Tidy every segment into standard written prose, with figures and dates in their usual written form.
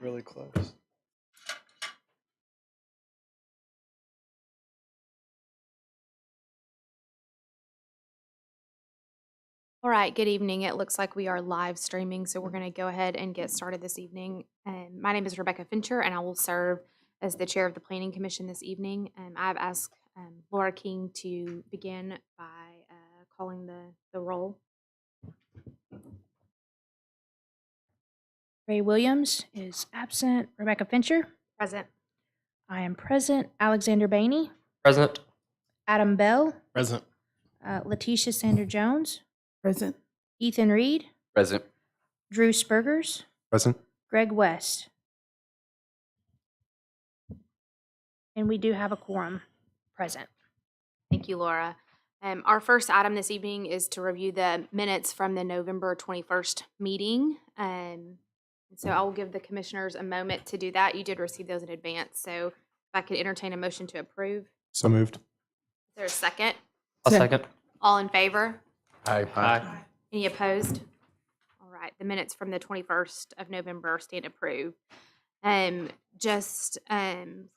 Really close. All right, good evening. It looks like we are live streaming, so we're going to go ahead and get started this evening. My name is Rebecca Fincher, and I will serve as the chair of the Planning Commission this evening. I've asked Laura King to begin by calling the roll. Ray Williams is absent. Rebecca Fincher. Present. I am present. Alexander Bainey. Present. Adam Bell. Present. Letitia Sander-Jones. Present. Ethan Reed. Present. Drew Spurgers. Present. Greg West. And we do have a quorum present. Thank you, Laura. Our first item this evening is to review the minutes from the November 21st meeting. So I will give the commissioners a moment to do that. You did receive those in advance, so if I could entertain a motion to approve. So moved. Is there a second? I'll second. All in favor? Aye. Any opposed? All right, the minutes from the 21st of November stand approved. For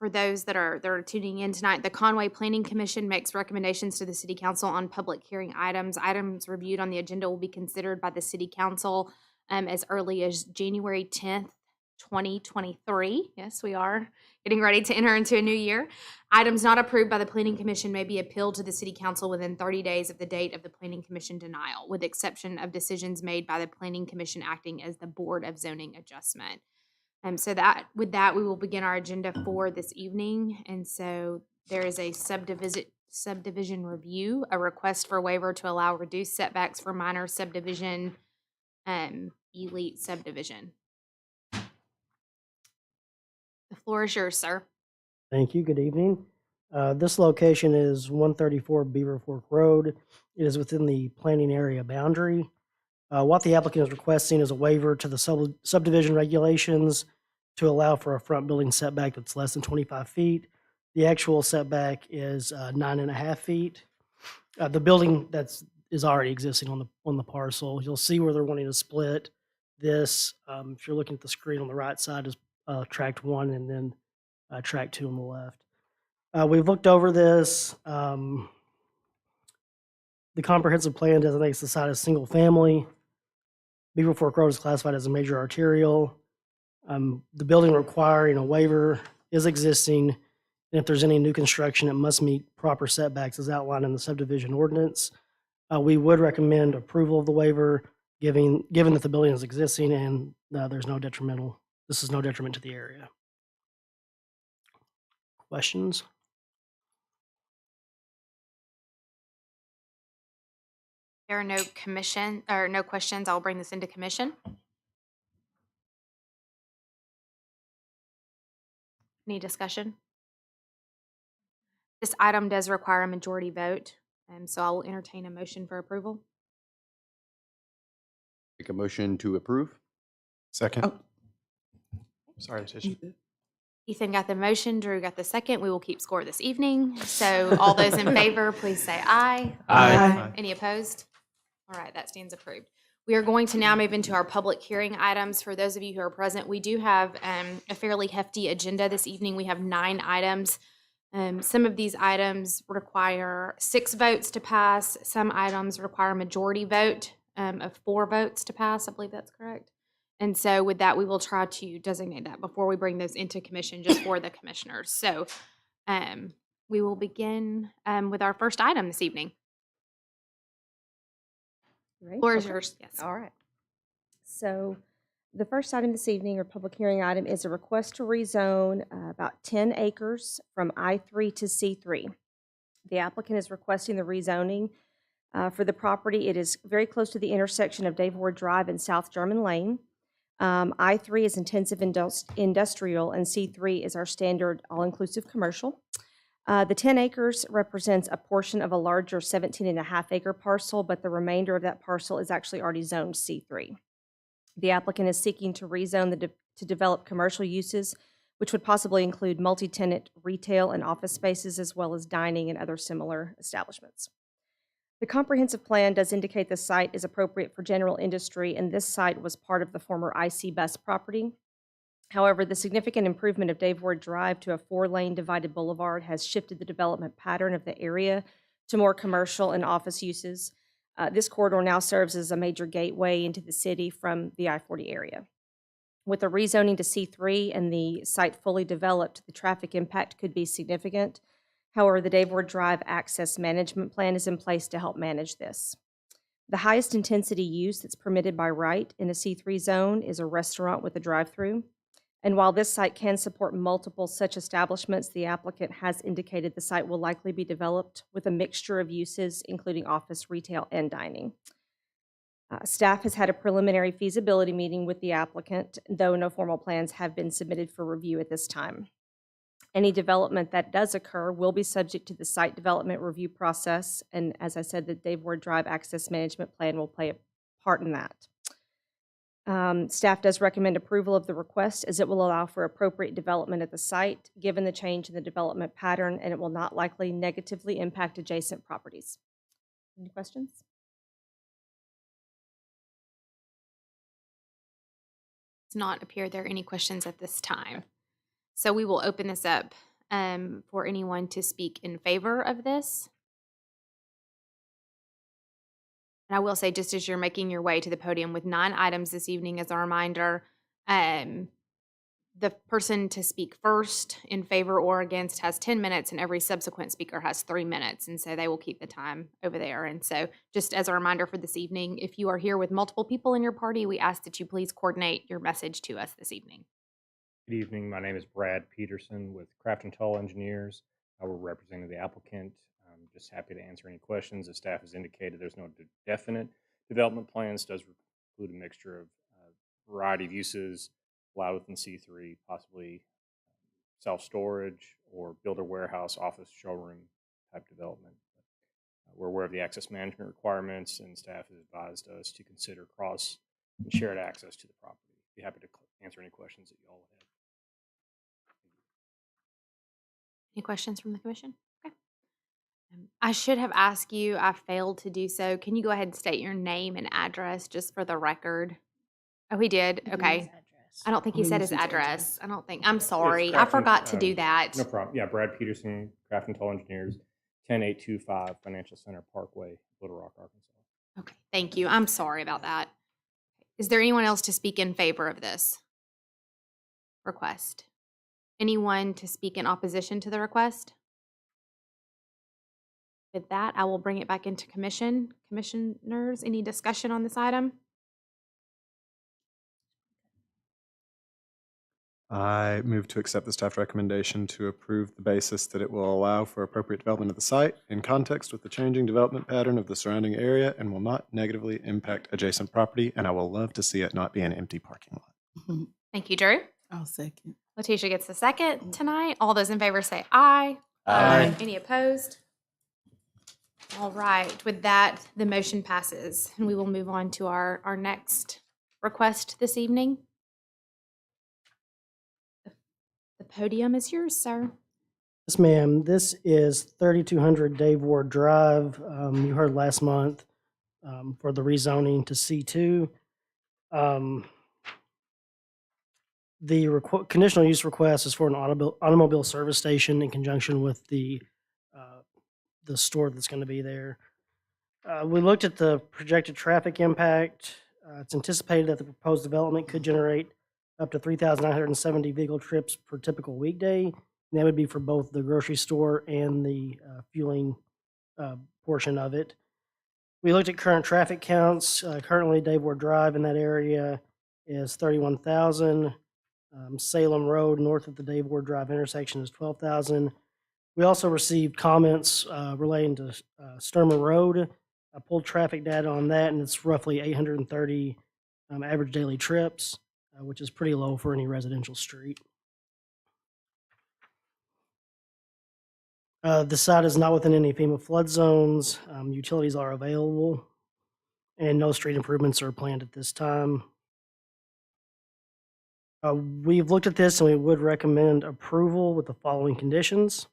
those that are tuning in tonight, the Conway Planning Commission makes recommendations to the City Council on public hearing items. Items reviewed on the agenda will be considered by the City Council as early as January 10th, 2023. Yes, we are getting ready to enter into a new year. Items not approved by the Planning Commission may be appealed to the City Council within 30 days of the date of the Planning Commission denial, with exception of decisions made by the Planning Commission acting as the Board of Zoning Adjustment. With that, we will begin our agenda for this evening. And so there is a subdivision review, a request for waiver to allow reduced setbacks for minor subdivision, elite subdivision. The floor is yours, sir. Thank you. Good evening. This location is 134 Beaver Fork Road. It is within the planning area boundary. What the applicant is requesting is a waiver to the subdivision regulations to allow for a front building setback that's less than 25 feet. The actual setback is 9.5 feet. The building is already existing on the parcel. You'll see where they're wanting to split this. If you're looking at the screen on the right side is tract 1 and then tract 2 on the left. We've looked over this. The comprehensive plan designates the site as single family. Beaver Fork Road is classified as a major arterial. The building requiring a waiver is existing, and if there's any new construction, it must meet proper setbacks as outlined in the subdivision ordinance. We would recommend approval of the waiver, given that the building is existing and this is no detriment to the area. Questions? There are no questions. I'll bring this into commission. Any discussion? This item does require a majority vote, so I will entertain a motion for approval. Make a motion to approve. Second. Oh. Sorry, Tisha. Ethan got the motion, Drew got the second. We will keep score this evening. So all those in favor, please say aye. Aye. Any opposed? All right, that stands approved. We are going to now move into our public hearing items. For those of you who are present, we do have a fairly hefty agenda this evening. We have 9 items. Some of these items require 6 votes to pass. Some items require a majority vote of 4 votes to pass. I believe that's correct. And so with that, we will try to designate that before we bring those into commission just for the commissioners. So we will begin with our first item this evening. Right. Floor is Okay. yours. Yes. All right. So the first item this evening, or public hearing item, is a request to rezone about 10 acres from I3 to C3. The applicant is requesting the rezoning for the property. It is very close to the intersection of Dave Ward Drive and South German Lane. I3 is intensive industrial, and C3 is our standard all-inclusive commercial. The 10 acres represents a portion of a larger 17.5 acre parcel, but the remainder of that parcel is actually already zoned C3. The applicant is seeking to rezone to develop commercial uses, which would possibly include multi-tenant retail and office spaces, as well as dining and other similar establishments. The comprehensive plan does indicate the site is appropriate for general industry, and this site was part of the former IC bus property. However, the significant improvement of Dave Ward Drive to a 4-lane divided boulevard has shifted the development pattern of the area to more commercial and office uses. This corridor now serves as a major gateway into the city from the I-40 area. With the rezoning to C3 and the site fully developed, the traffic impact could be significant. However, the Dave Ward Drive Access Management Plan is in place to help manage this. The highest intensity use that's permitted by right in a C3 zone is a restaurant with a drive-through. And while this site can support multiple such establishments, the applicant has indicated the site will likely be developed with a mixture of uses, including office, retail, and dining. Staff has had a preliminary feasibility meeting with the applicant, though no formal plans have been submitted for review at this time. Any development that does occur will be subject to the site development review process, and as I said, the Dave Ward Drive Access Management Plan will play a part in that. Staff does recommend approval of the request as it will allow for appropriate development at the site, given the change in the development pattern, and it will not likely negatively impact adjacent properties. Any questions? Does not appear there are any questions at this time. So we will open this up for anyone to speak in favor of this. And I will say, just as you're making your way to the podium with 9 items this evening, as a reminder, the person to speak first in favor or against has 10 minutes, and every subsequent speaker has 3 minutes. And so they will keep the time over there. And so just as a reminder for this evening, if you are here with multiple people in your party, we ask that you please coordinate your message to us this evening. Good evening. My name is Brad Peterson with Craft and Toll Engineers. We're representing the applicant. I'm just happy to answer any questions. As staff has indicated, there's no definite development plans. Does include a mixture of variety of uses, allowed within C3, possibly self-storage or builder warehouse, office, showroom type development. We're aware of the access management requirements, and staff has advised us to consider cross and shared access to the property. Be happy to answer any questions that you all have. Any questions from the commission? Okay. I should have asked you, I failed to do so. Can you go ahead and state your name and address just for the record? Oh, he did? Okay. I don't think he said his address. I don't think. I'm sorry. I forgot to do that. No problem. Yeah, Brad Peterson, Craft and Toll Engineers, 10825 Financial Center Parkway, Little Rock, Arkansas. Okay. Thank you. I'm sorry about that. Is there anyone else to speak in favor of this request? Anyone to speak in opposition to the request? With that, I will bring it back into commission. Commissioners, any discussion on this item? I move to accept the staff recommendation to approve the basis that it will allow for appropriate development of the site in context with the changing development pattern of the surrounding area and will not negatively impact adjacent property, and I will love to see it not be an empty parking lot. Thank you, Drew. I'll second. Letitia gets the second tonight. All those in favor say aye. Aye. Any opposed? All right. With that, the motion passes, and we will move on to our next request this evening. The podium is yours, sir. Yes, ma'am. This is 3200 Dave Ward Drive. You heard last month for the rezoning to C2. The conditional use request is for an automobile service station in conjunction with the store that's going to be there. We looked at the projected traffic impact. It's anticipated that the proposed development could generate up to 3,970 vehicle trips per typical weekday. And that would be for both the grocery store and the fueling portion of it. We looked at current traffic counts. Currently, Dave Ward Drive in that area is 31,000. Salem Road, north of the Dave Ward Drive intersection, is 12,000. We also received comments relating to Sturman Road. I pulled traffic data on that, and it's roughly 830 average daily trips, which is pretty low for any residential street. The site is not within any FEMA flood zones. Utilities are available, and no street improvements are planned at this time. We've looked at this, and we would recommend approval with the following conditions.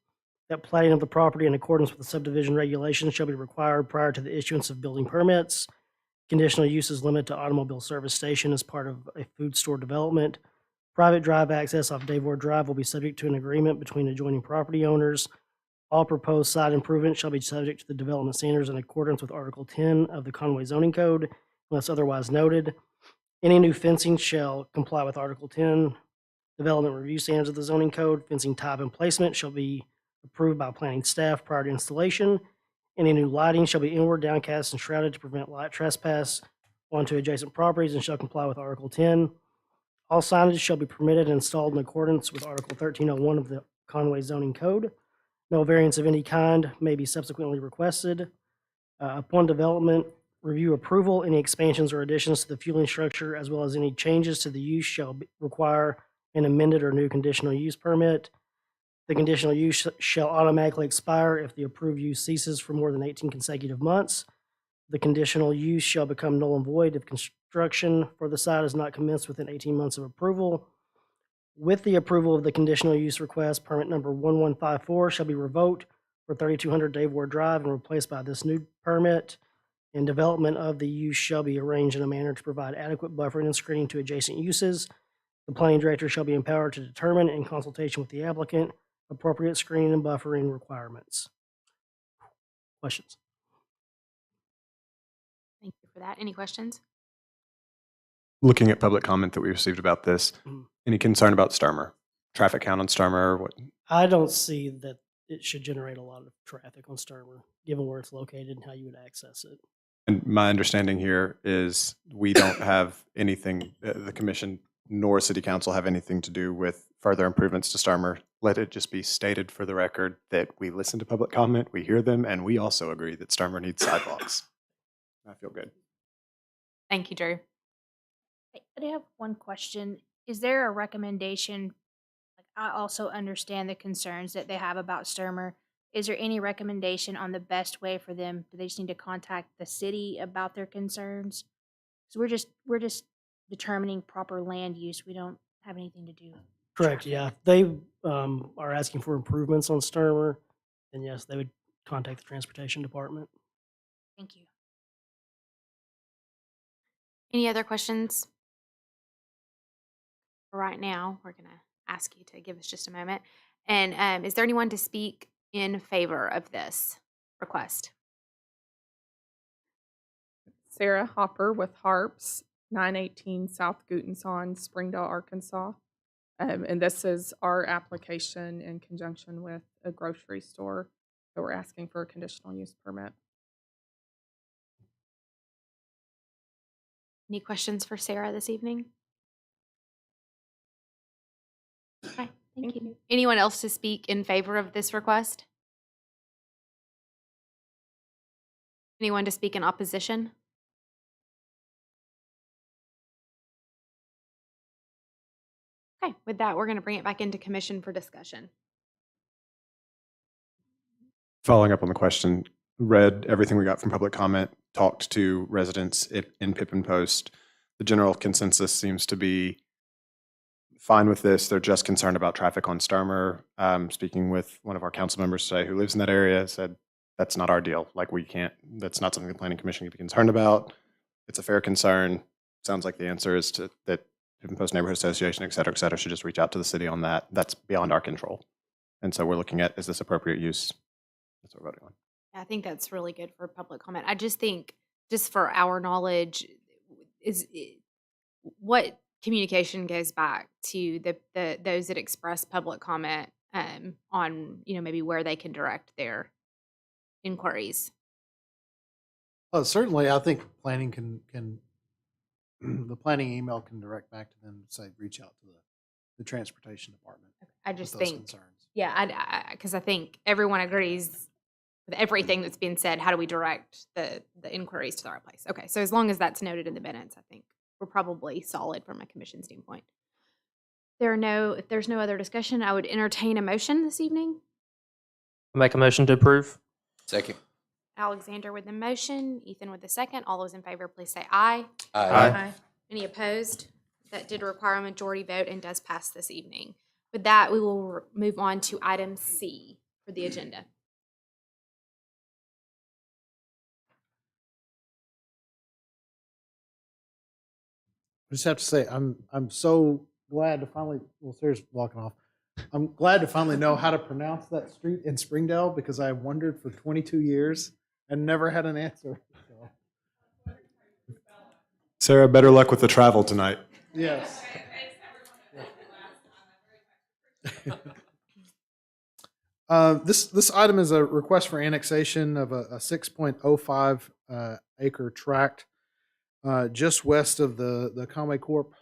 That plating of the property in accordance with the subdivision regulations shall be required prior to the issuance of building permits. Conditional uses limit to automobile service station as part of a food store development. Private drive access off Dave Ward Drive will be subject to an agreement between adjoining property owners. All proposed site improvements shall be subject to the development standards in accordance with Article 10 of the Conway zoning code, unless otherwise noted. Any new fencing shall comply with Article 10 development review standards of the zoning code. Fencing type and placement shall be approved by planning staff prior to installation. Any new lighting shall be inward, downcast, and shrouded to prevent light trespass onto adjacent properties and shall comply with Article 10. All signage shall be permitted and installed in accordance with Article 1301 of the Conway zoning code. No variance of any kind may be subsequently requested. Upon development review approval, any expansions or additions to the fueling structure as well as any changes to the use shall require an amended or new conditional use permit. The conditional use shall automatically expire if the approved use ceases for more than 18 consecutive months. The conditional use shall become null and void if construction for the site is not commenced within 18 months of approval. With the approval of the conditional use request, permit number 1154 shall be revoked for 3200 Dave Ward Drive and replaced by this new permit. And development of the use shall be arranged in a manner to provide adequate buffering and screening to adjacent uses. The planning director shall be empowered to determine, in consultation with the applicant, appropriate screening and buffering requirements. Questions? Thank you for that. Any questions? Looking at public comment that we received about this, any concern about Sturmer? Traffic count on Sturmer? What? I don't see that it should generate a lot of traffic on Sturmer, given where it's located and how you would access it. And my understanding here is we don't have anything, the commission nor city council have anything to do with further improvements to Sturmer. Let it just be stated for the record that we listen to public comment, we hear them, and we also agree that Sturmer needs sidewalks. I feel good. Thank you, Drew. I do have one question. Is there a recommendation? Like, I also understand the concerns that they have about Sturmer. Is there any recommendation on the best way for them? Do they just need to contact the city about their concerns? So we're just determining proper land use. We don't have anything to do. Correct, yeah. They are asking for improvements on Sturmer, and yes, they would contact the transportation department. Thank you. Any other questions? Right now, we're going to ask you to give us just a moment. And is there anyone to speak in favor of this request? Sarah Hopper with Harps, 918 South Gutenson, Springdale, Arkansas. And this is our application in conjunction with a grocery store that we're asking for a conditional use permit. Any questions for Sarah this evening? Okay, thank you. Anyone else to speak in favor of this request? Anyone to speak in opposition? Okay, with that, we're going to bring it back into commission for discussion. Following up on the question, read everything we got from public comment, talked to residents in Pippin Post. The general consensus seems to be fine with this. They're just concerned about traffic on Sturmer. Speaking with one of our council members today who lives in that area, said that's not our deal. Like, we can't, that's not something the planning commission can be concerned about. It's a fair concern. Sounds like the answer is that Pippin Post Neighborhood Association, et cetera, should just reach out to the city on that. That's beyond our control. And so we're looking at, is this appropriate use? That's what we're voting on. I think that's really good for public comment. I just think, just for our knowledge, what communication goes back to the those that express public comment on, maybe where they can direct their inquiries. Certainly, I think planning can the planning email can direct back to them and say, reach out to the transportation department. I just with those think, concerns. yeah, because I think everyone agrees with everything that's been said. How do we direct the inquiries to the right place? Okay, so as long as that's noted in the minutes, I think we're probably solid from a commission standpoint. If there's no other discussion, I would entertain a motion this evening. Make a motion to approve. Second. Alexander with the motion, Ethan with the second. All those in favor, please say aye. Aye. Any opposed? That did require a majority vote and does pass this evening. With that, we will move on to item C for the agenda. I just have to say, I'm so glad to finally, well, Sarah's walking off. I'm glad to finally know how to pronounce that street in Springdale because I wondered for 22 years and never had an answer. So, Sarah, better luck with the travel tonight. yes. This item is a request for annexation of a 6.05 acre tract just west of the Conway Corp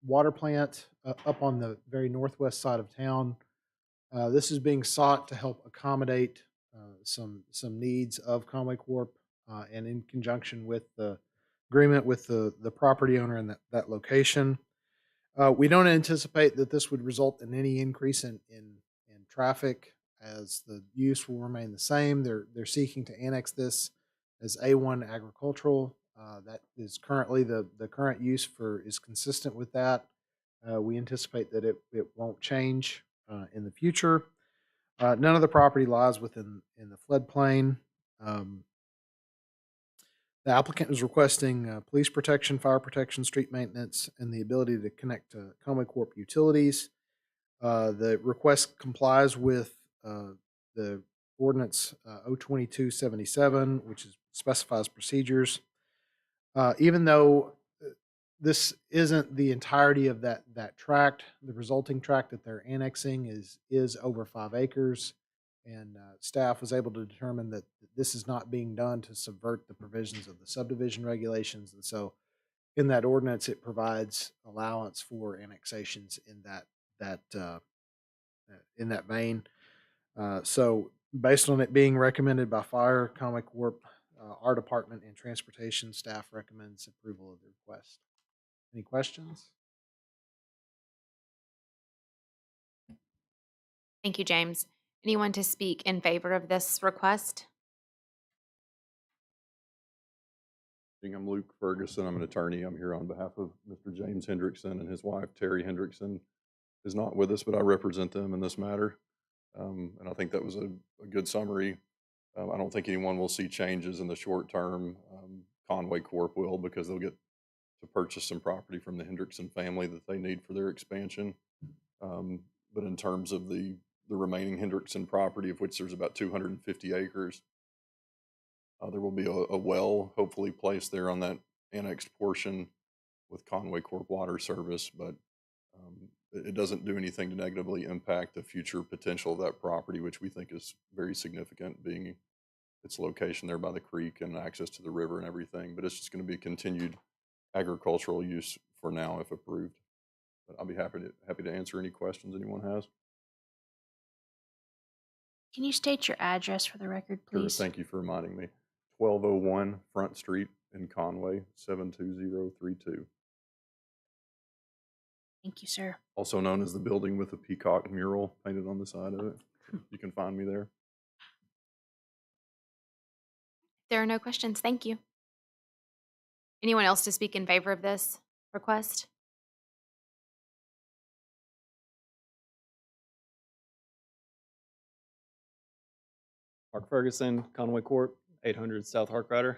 water plant up on the very northwest side of town. This is being sought to help accommodate some needs of Conway Corp and in conjunction with the agreement with the property owner in that location. We don't anticipate that this would result in any increase in traffic as the use will remain the same. They're seeking to annex this as A1 agricultural. That is currently the current use is consistent with that. We anticipate that it won't change in the future. None of the property lies within the floodplain. The applicant is requesting police protection, fire protection, street maintenance, and the ability to connect to Conway Corp utilities. The request complies with the ordinance 02277, which specifies procedures. Even though this isn't the entirety of that tract, the resulting tract that they're annexing is over 5 acres. And staff was able to determine that this is not being done to subvert the provisions of the subdivision regulations. And so in that ordinance, it provides allowance for annexations in that vein. So based on it being recommended by Fire, Conway Corp, our department, and transportation staff recommends approval of the request. Any questions? Thank you, James. Anyone to speak in favor of this request? I'm Luke Ferguson. I'm an attorney. I'm here on behalf of Mr. James Hendrickson, and his wife, Terry Hendrickson, is not with us, but I represent them in this matter. And I think that was a good summary. I don't think anyone will see changes in the short term. Conway Corp will, because they'll get to purchase some property from the Hendrickson family that they need for their expansion. But in terms of the remaining Hendrickson property, of which there's about 250 acres, there will be a well hopefully placed there on that annexed portion with Conway Corp water service, but it doesn't do anything to negatively impact the future potential of that property, which we think is very significant, being its location there by the creek and access to the river and everything. But it's just going to be continued agricultural use for now if approved. But I'll be happy to answer any questions anyone has. Can you state your address for the record, Sure, please? thank you for reminding me. 1201 Front Street in Conway, 72032. Thank you, sir. Also known as the building with the peacock mural painted on the side of it. You can find me there. There are no questions. Thank you. Anyone else to speak in favor of this request? Mark Ferguson, Conway Corp., 800 South Harkrider.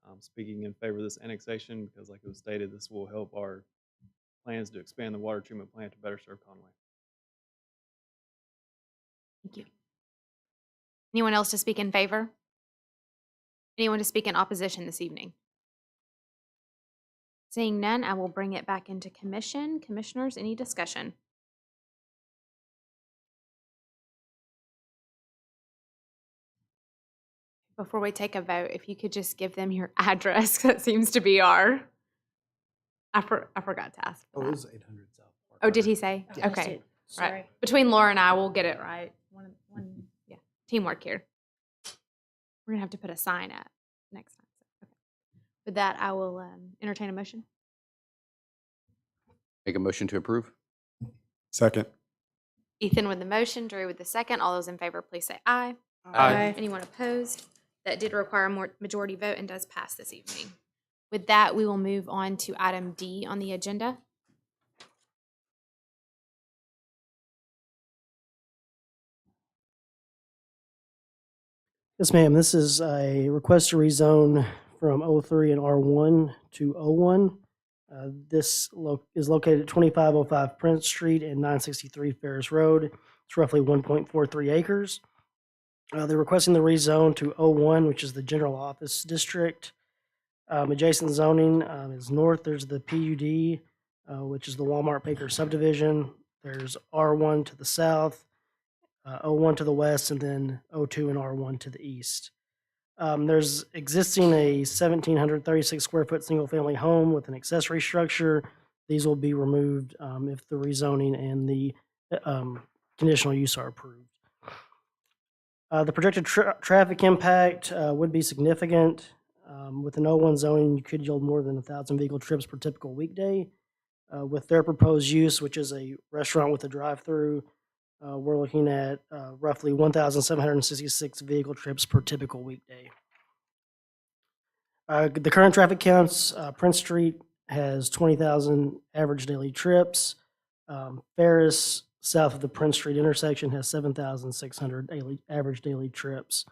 I'm speaking in favor of this annexation because, like it was stated, this will help our plans to expand the water treatment plant to better serve Conway. Thank you. Anyone else to speak in favor? Anyone to speak in opposition this evening? Seeing none, I will bring it back into commission. Commissioners, any discussion? Before we take a vote, if you could just give them your address, that seems to be our. I forgot to ask. For Oh, that. it was 800 South. Oh, did he say? Yes, Okay. it- Sorry. Right. Between Laura and I, we'll get it right. Yeah. Teamwork here. We're gonna have to put a sign at next time. So, okay. With that, I will entertain a motion. Make a motion to approve? Second. Ethan with the motion, Drew with the second. All those in favor, please say aye. Aye. Anyone opposed? That did require a majority vote and does pass this evening. With that, we will move on to item D on the agenda. Yes, ma'am. This is a request to rezone from O3 and R1 to O1. Is located at 2505 Prince Street and 963 Ferris Road. It's roughly 1.43 acres. They're requesting the rezone to O1, which is the general office district. Adjacent zoning is north. There's the PUD, which is the Walmart Baker subdivision. There's R1 to the south, O1 to the west, and then O2 and R1 to the east. There's existing a 1,736 square foot single family home with an accessory structure. These will be removed if the rezoning and the conditional use are approved. The projected traffic impact would be significant. With an O1 zoning, you could yield more than 1,000 vehicle trips per typical weekday. With their proposed use, which is a restaurant with a drive-through, we're looking at roughly 1,766 vehicle trips per typical weekday. The current traffic counts, Prince Street has 20,000 average daily trips. Ferris, south of the Prince Street intersection, has 7,600 average daily trips.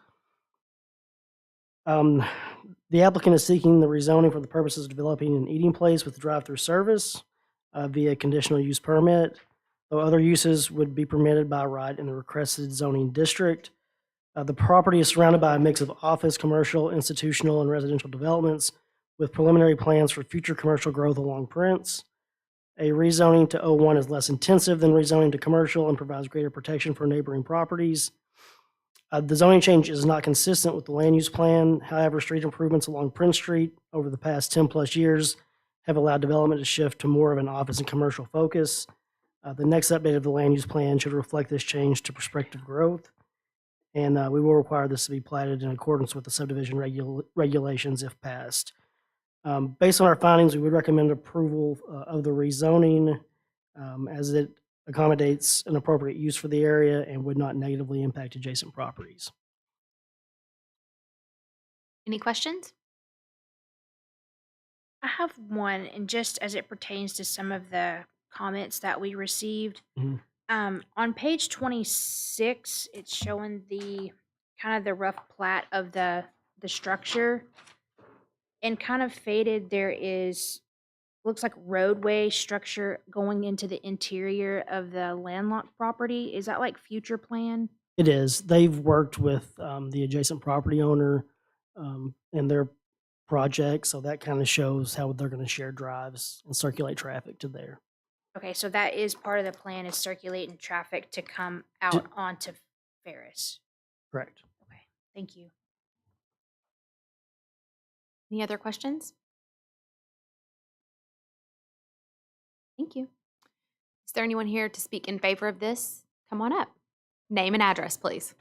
The applicant is seeking the rezoning for the purposes of developing an eating place with drive-through service via conditional use permit, though other uses would be permitted by right in the requested zoning district. The property is surrounded by a mix of office, commercial, institutional, and residential developments with preliminary plans for future commercial growth along Prince. A rezoning to O1 is less intensive than rezoning to commercial and provides greater protection for neighboring properties. The zoning change is not consistent with the land use plan. However, street improvements along Prince Street over the past 10 plus years have allowed development to shift to more of an office and commercial focus. The next update of the land use plan should reflect this change to prospective growth. And we will require this to be platted in accordance with the subdivision regulations if passed. Based on our findings, we would recommend approval of the rezoning as it accommodates an appropriate use for the area and would not negatively impact adjacent properties. Any questions? I have one, and just as it pertains to some of the comments that we received. Mhm. On page 26, it's showing the kind of the rough plat of the structure, and kind of faded. There is looks like roadway structure going into the interior of the landlocked property. Is that like future plan? It is. They've worked with the adjacent property owner in their project, so that kind of shows how they're going to share drives and circulate traffic to there. Okay, so that is part of the plan, is circulating traffic to come out onto Ferris. Correct. Okay, thank you. Any other questions? Thank you. Is there anyone here to speak in favor of this? Come on up. Name and address, please.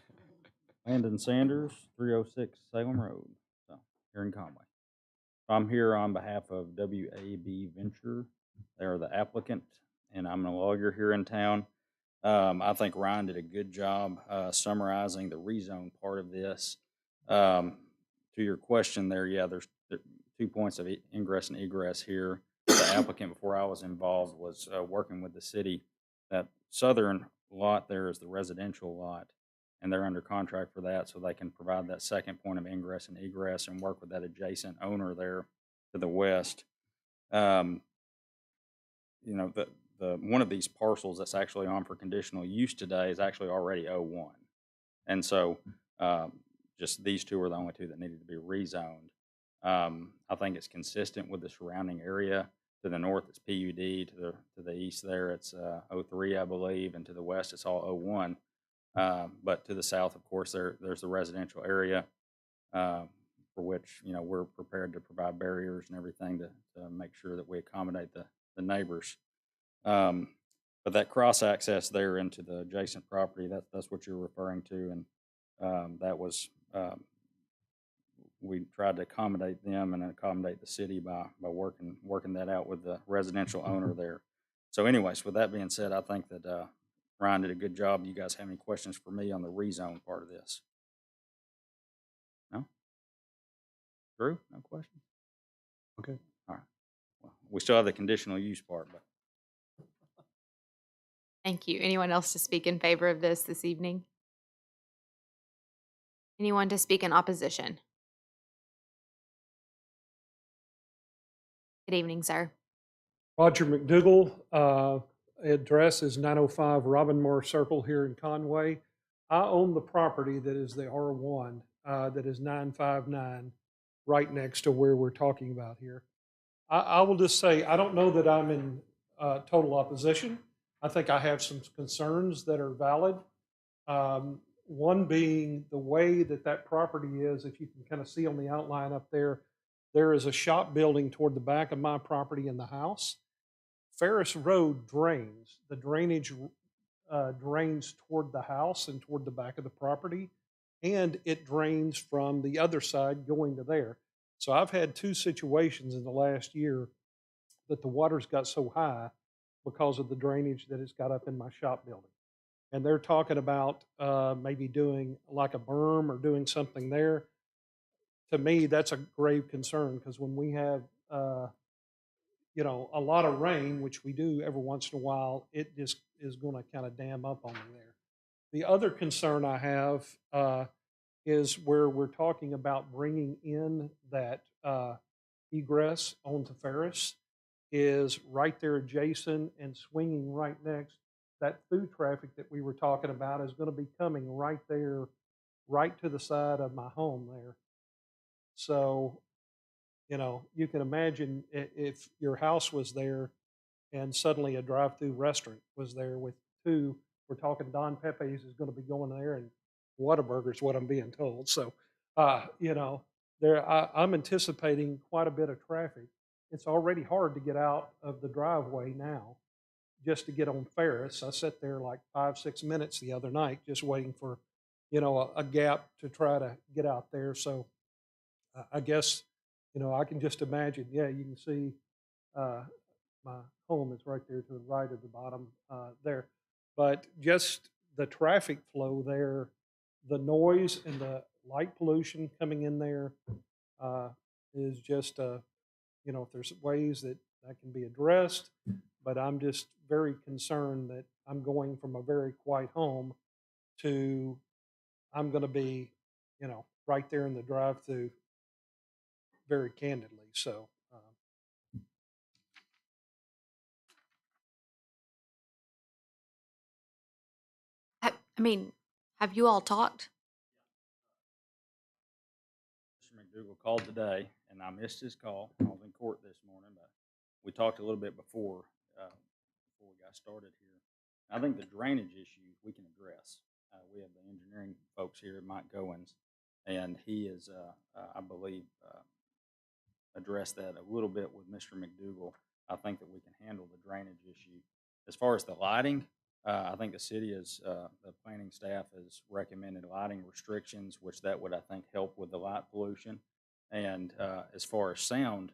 Landon Sanders, 306 Salem Road, so here in Conway. I'm here on behalf of WAB Venture. They're the applicant, and I'm a lawyer here in town. I think Ryan did a good job summarizing the rezone part of this. To your question there, yeah, there's 2 points of ingress and egress here. The applicant, before I was involved, was working with the city. That southern lot there is the residential lot, and they're under contract for that, so they can provide that second point of ingress and egress and work with that adjacent owner there to the west. You know, the one of these parcels that's actually on for conditional use today is actually already O1, and so just these two are the only two that needed to be rezoned. I think it's consistent with the surrounding area. To the north, it's PUD. To the east there, it's O3, I believe, and to the west, it's all O1. But to the south, of course, there's the residential area for which, you know, we're prepared to provide barriers and everything to make sure that we accommodate the neighbors. But that cross access there into the adjacent property, that's what you're referring to, and that was we tried to accommodate them and accommodate the city by working that out with the residential owner there. So anyways, with that being said, I think that Ryan did a good job. You guys have any questions for me on the rezone part of this? No? Drew, no questions? Okay. All right. Well, we still have the conditional use part, but. Thank you. Anyone else to speak in favor of this evening? Anyone to speak in opposition? Good evening, sir. Roger McDougall, address is 905 Robin Moore Circle here in Conway. I own the property that is the R1, that is 959, right next to where we're talking about here. I will just say, I don't know that I'm in total opposition. I think I have some concerns that are valid. One being the way that that property is, if you can kind of see on the outline up there, there is a shop building toward the back of my property in the house. Ferris Road drains. The drainage drains toward the house and toward the back of the property, and it drains from the other side going to there. So I've had two situations in the last year that the water's got so high because of the drainage that it's got up in my shop building. And they're talking about maybe doing like a berm or doing something there. To me, that's a grave concern, because when we have a lot of rain, which we do every once in a while, it just is going to kind of dam up on me there. The other concern I have is where we're talking about bringing in that egress onto Ferris, is right there adjacent and swinging right next. That through traffic that we were talking about is going to be coming right there, right to the side of my home there. So, you can imagine if your house was there and suddenly a drive-through restaurant was there with two, we're talking Don Pepe's is going to be going there, and Whataburger's what I'm being told. So, I'm anticipating quite a bit of traffic. It's already hard to get out of the driveway now just to get on Ferris. I sat there like 5-6 minutes the other night just waiting for, a gap to try to get out there. So I guess, I can just imagine, yeah, you can see my home is right there to the right of the bottom there. But just the traffic flow there, the noise and the light pollution coming in there is just, if there's ways that that can be addressed, but I'm just very concerned that I'm going from a very quiet home to I'm going to be, right there in the drive-through, very candidly. So, I mean, have you all talked? Mr. McDougall called today, and I missed his call. I was in court this morning, but we talked a little bit before we got started here. I think the drainage issue we can address. We have the engineering folks here, Mike Goins, and he is, I believe, addressed that a little bit with Mr. McDougall. I think that we can handle the drainage issue. As far as the lighting, I think the city is, the planning staff has recommended lighting restrictions, which that would, I think, help with the light pollution. And as far as sound,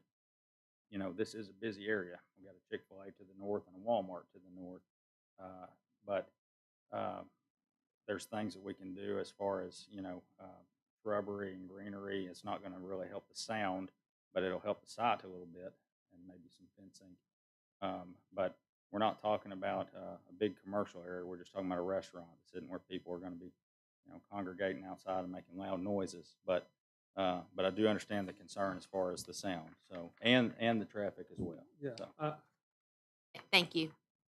this is a busy area. We got a Chick-fil-A to the north and a Walmart to the north. But there's things that we can do as far as, shrubbery and greenery. It's not going to really help the sound, but it'll help the site a little bit, and maybe some fencing. But we're not talking about a big commercial area. We're just talking about a restaurant. This isn't where people are going to be, congregating outside and making loud noises. But I do understand the concern as far as the sound. So and the traffic as well. yeah. So, Thank you.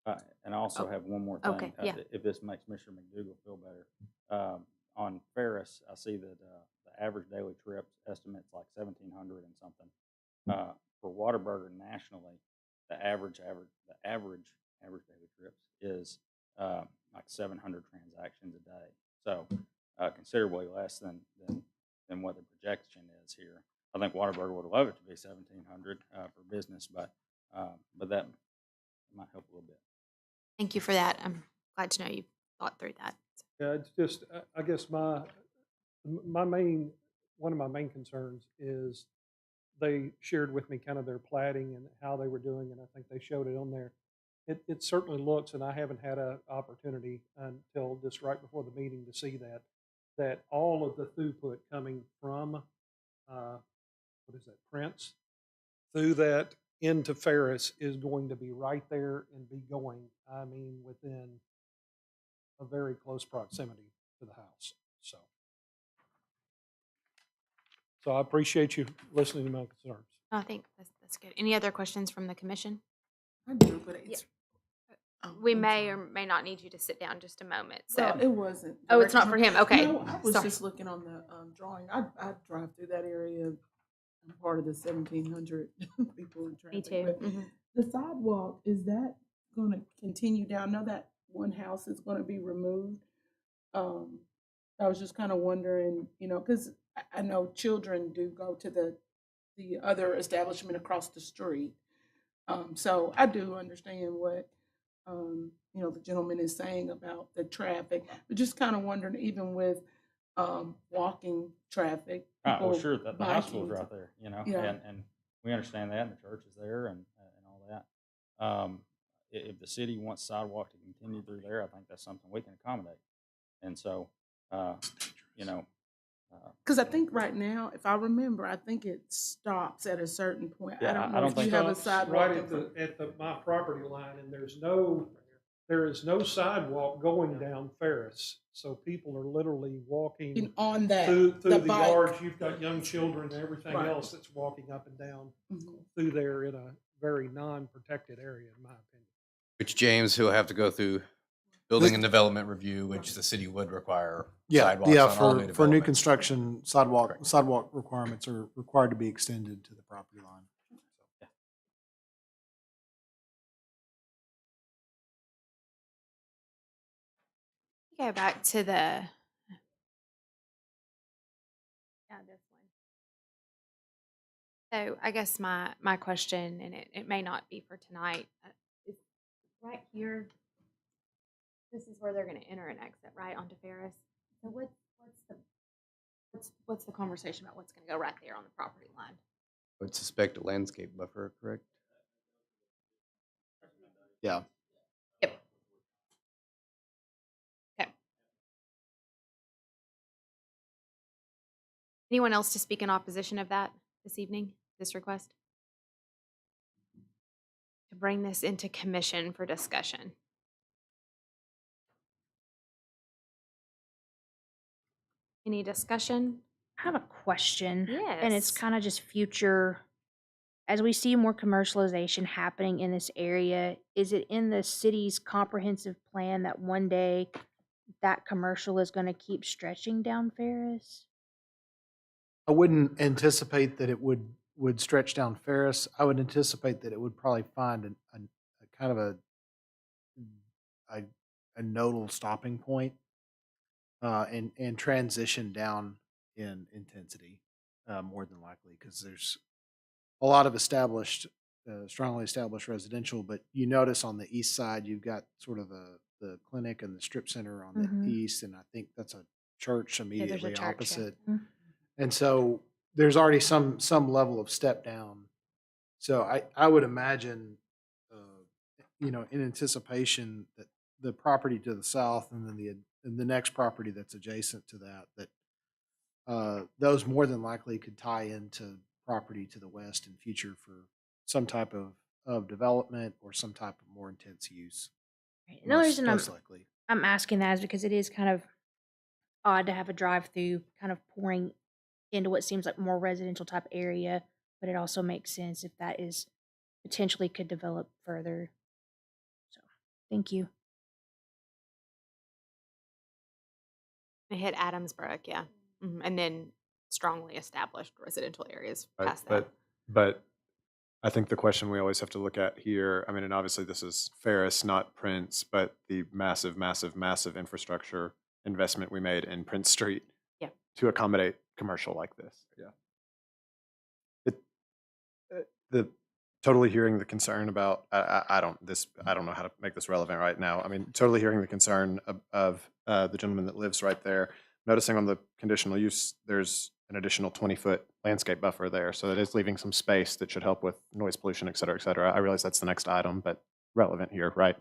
and I also have one more thing. Okay, yeah. If this makes Mr. McDougall feel better, on Ferris, I see that the average daily trip estimate's like 1,700 and something. For Whataburger nationally, the average daily trips is like 700 transactions a day. So considerably less than what the projection is here. I think Whataburger would love it to be 1,700 for business, but that might help a little bit. Thank you for that. I'm glad to know you thought through that. Yeah, it's just, I guess one of my main concerns is they shared with me kind of their plating and how they were doing, and I think they showed it on there. It certainly looks, and I haven't had an opportunity until just right before the meeting to see that all of the throughput coming from, Prince, through that into Ferris is going to be right there and be going, I mean, within a very close proximity to the house. So I appreciate you listening to my concerns. I think that's good. Any other questions from the commission? I do, but it's. We I'm may or sorry. may not need you to sit down just a moment, so. Well, it wasn't. Oh, it's not directed for to- him, okay. No, I was Sorry. just looking on the drawing. I drive through that area. I'm part of the 1,700 people in Me traffic. too. But Mhm. the sidewalk, is that going to continue down? I know that one house is going to be removed. Um, I was just kind of wondering, because I know children do go to the other establishment across the street. So I do understand what the gentleman is saying about the traffic, but just kind of wondering, even with walking traffic, Right, well, people sure, the high school's biking. right there, you know, Yeah. and we understand that, and the church is there and all that. If the city wants sidewalk to continue through there, I think that's something we can accommodate. And so, you know, Because I think right now, if I remember, I think it stops at a certain point. I Yeah, don't I know don't if you think- have a Stops sidewalk right in front. at my property line, and there is no sidewalk going down Ferris. So people are literally walking On that, through the bike. yards. You've got young children and everything Right. else that's walking up and down Mhm. through there in a very non-protected area, in my opinion. Which James, he'll have to go through building and development review, which the city would require sidewalks on all new For new development. construction, sidewalk requirements are required to be extended to the property line. Go back to the. Yeah, this one. So I guess my question, and it may not be for tonight, is right here. This is where they're going to enter and exit, right, onto Ferris. So what's the conversation about what's going to go right there on the property line? I would suspect a landscape buffer, correct? Yeah. Yep. Okay. Anyone else to speak in opposition of that this evening, this request? To bring this into commission for discussion. Any discussion? I have a question. And it's Yes. kind of just future. As we see more commercialization happening in this area, is it in the city's comprehensive plan that one day that commercial is going to keep stretching down Ferris? I wouldn't anticipate that it would stretch down Ferris. I would anticipate that it would probably find a kind of a nodal stopping point, and transition down in intensity, more than likely, because there's a lot of strongly established residential. But you notice on the east side, you've got sort of the clinic and the strip center on the east, and I think that's a church Yeah, there's a immediately church, yeah. opposite. Mhm. And so there's already some level of step down. So I would imagine, in anticipation that the property to the south and then the next property that's adjacent to that, those more than likely could tie into property to the west in future for some type of development or some type of more intense use. Right. And the only reason Most likely. I'm asking that is because it is kind of odd to have a drive-through kind of pouring into what seems like more residential type area, but it also makes sense if that is potentially could develop further. So, thank you. It hit Adamsburg, yeah. And then strongly established residential areas Right, past that. but I think the question we always have to look at here, I mean, and obviously this is Ferris, not Prince, but the massive, massive, massive infrastructure investment we made in Prince Street Yeah. to accommodate commercial like this. Yeah. The totally hearing the concern about, I don't know how to make this relevant right now. I mean, totally hearing the concern of the gentleman that lives right there. Noticing on the conditional use, there's an additional 20-foot landscape buffer there. So that is leaving some space that should help with noise pollution, et cetera, et cetera. I realize that's the next item, but relevant here, right?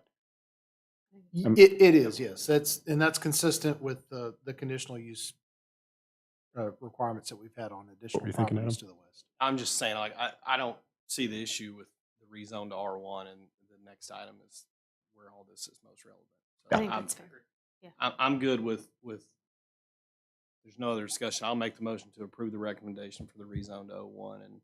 It is, yes. That's consistent with the conditional use requirements that we've had on additional were you thinking, properties Adam? to the west. I'm just saying, like, I don't see the issue with the rezone to R1, and the next item is where all this is most relevant. So I think I'm, that's fair. Yeah. I'm good with, there's no other discussion. I'll make the motion to approve the recommendation for the rezone to O1, and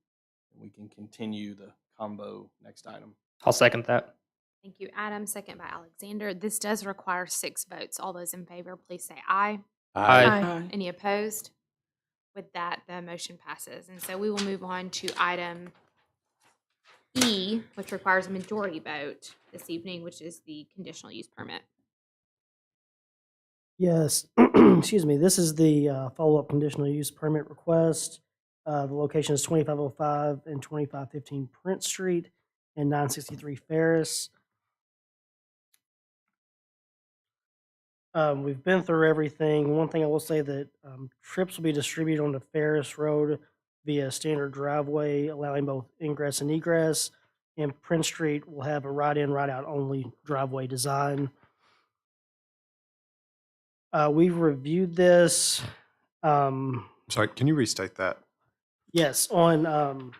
we can continue the combo next item. I'll second that. Thank you, Adam. Second by Alexander. This does require 6 votes. All those in favor, please say aye. Aye. Any opposed? With that, the motion passes. And so we will move on to item E, which requires a majority vote this evening, which is the conditional use permit. Yes, excuse me. This is the follow-up conditional use permit request. The location is 2505 and 2515 Prince Street and 963 Ferris. We've been through everything. One thing I will say that trips will be distributed onto Ferris Road via standard driveway, allowing both ingress and egress. And Prince Street will have a right-in, right-out only driveway design. We've reviewed this. Sorry, can you restate that? Yes, on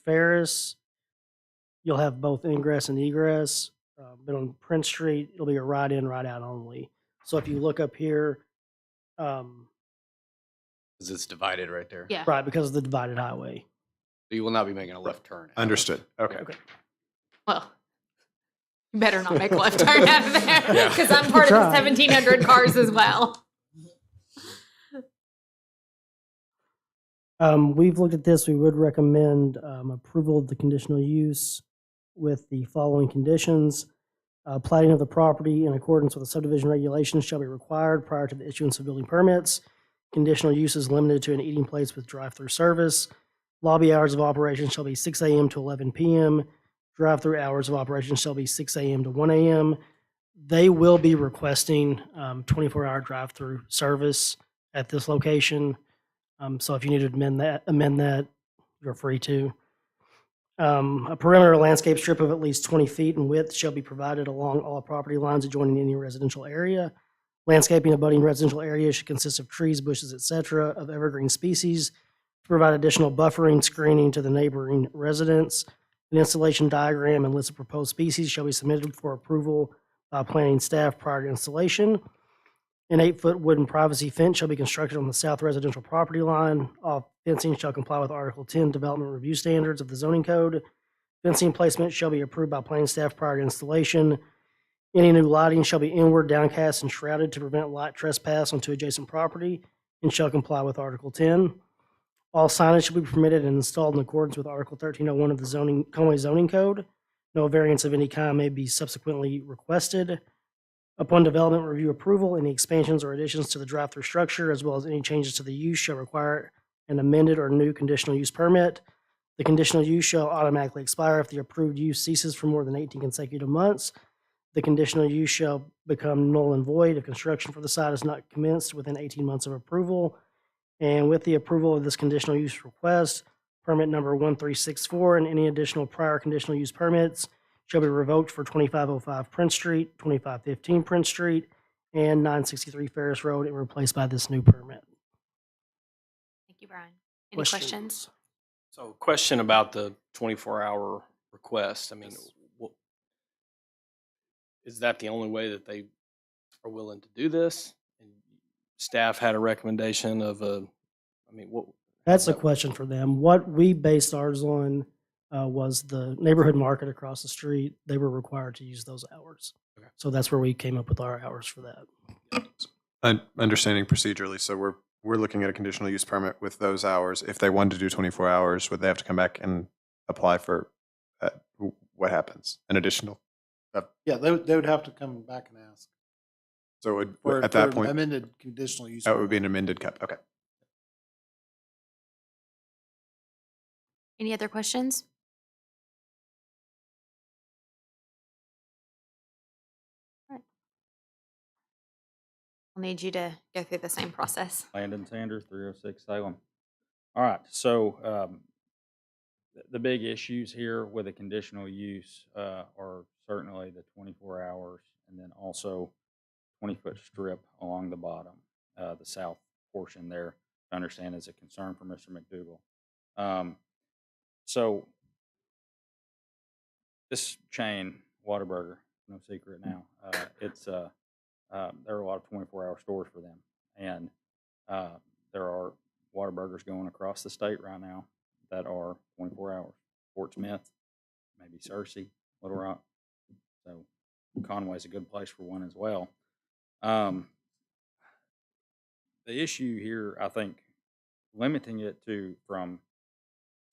Ferris, you'll have both ingress and egress. But on Prince Street, it'll be a right in, right out only. So if you look up here, Because it's divided right there. Yeah. right, because of the divided highway. So you will not be making a left turn. Understood. Okay. Well, you better not make a left turn out of there Yeah. because I'm part of the Try. 1,700 cars as well. We've looked at this. We would recommend approval of the conditional use with the following conditions. Plating of the property in accordance with the subdivision regulations shall be required prior to the issuance of building permits. Conditional use is limited to an eating place with drive-through service. Lobby hours of operation shall be 6 a.m. to 11 p.m. Drive-through hours of operation shall be 6 a.m. to 1 a.m. They will be requesting 24-hour drive-through service at this location. So if you need to amend that, you're free to. A perimeter landscape strip of at least 20 feet in width shall be provided along all property lines adjoining any residential area. Landscaping abutting residential areas should consist of trees, bushes, etc., of evergreen species to provide additional buffering, screening to the neighboring residents. An installation diagram and list of proposed species shall be submitted for approval by planning staff prior to installation. An 8-foot wooden privacy fence shall be constructed on the south residential property line. All fencing shall comply with Article 10 Development Review Standards of the zoning code. Fencing placement shall be approved by planning staff prior to installation. Any new lighting shall be inward, downcast, and shrouded to prevent light trespass onto adjacent property and shall comply with Article 10. All signage shall be permitted and installed in accordance with Article 1301 of the Conway zoning code. No variance of any kind may be subsequently requested. Upon development review approval, any expansions or additions to the drive-through structure, as well as any changes to the use, shall require an amended or new conditional use permit. The conditional use shall automatically expire if the approved use ceases for more than 18 consecutive months. The conditional use shall become null and void if construction for the site is not commenced within 18 months of approval. And with the approval of this conditional use request, permit number 1364 and any additional prior conditional use permits shall be revoked for 2505 Prince Street, 2515 Prince Street, and 963 Ferris Road and replaced by this new permit. Thank you, Brian. Any questions? So question about the 24-hour request. I mean, is that the only way that they are willing to do this? And staff had a recommendation of what? That's a question for them. What we based ours on was the neighborhood market across the street. They were required to use those hours. Okay. So that's where we came up with our hours for that. Understanding procedurally, so we're looking at a conditional use permit with those hours. If they wanted to do 24 hours, would they have to come back and apply for what happens? An additional? Yeah, they would have to come back and ask. So it For- would, at that for point, amended conditional use. that would be an permit. amended cut. Okay. Any other questions? All right. I'll need you to go through the same process. Landon Sanders, 306 Salem. All right, so the big issues here with a conditional use are certainly the 24 hours and then also 20-foot strip along the bottom, the south portion there, I understand is a concern for Mr. McDougal. So this chain, Whataburger, no secret now, there are a lot of 24-hour stores for them. And there are Whataburgers going across the state right now that are 24 hours. Fort Smith, maybe Searcy, Little Rock. So Conway's a good place for one as well. The issue here, I think, limiting it to from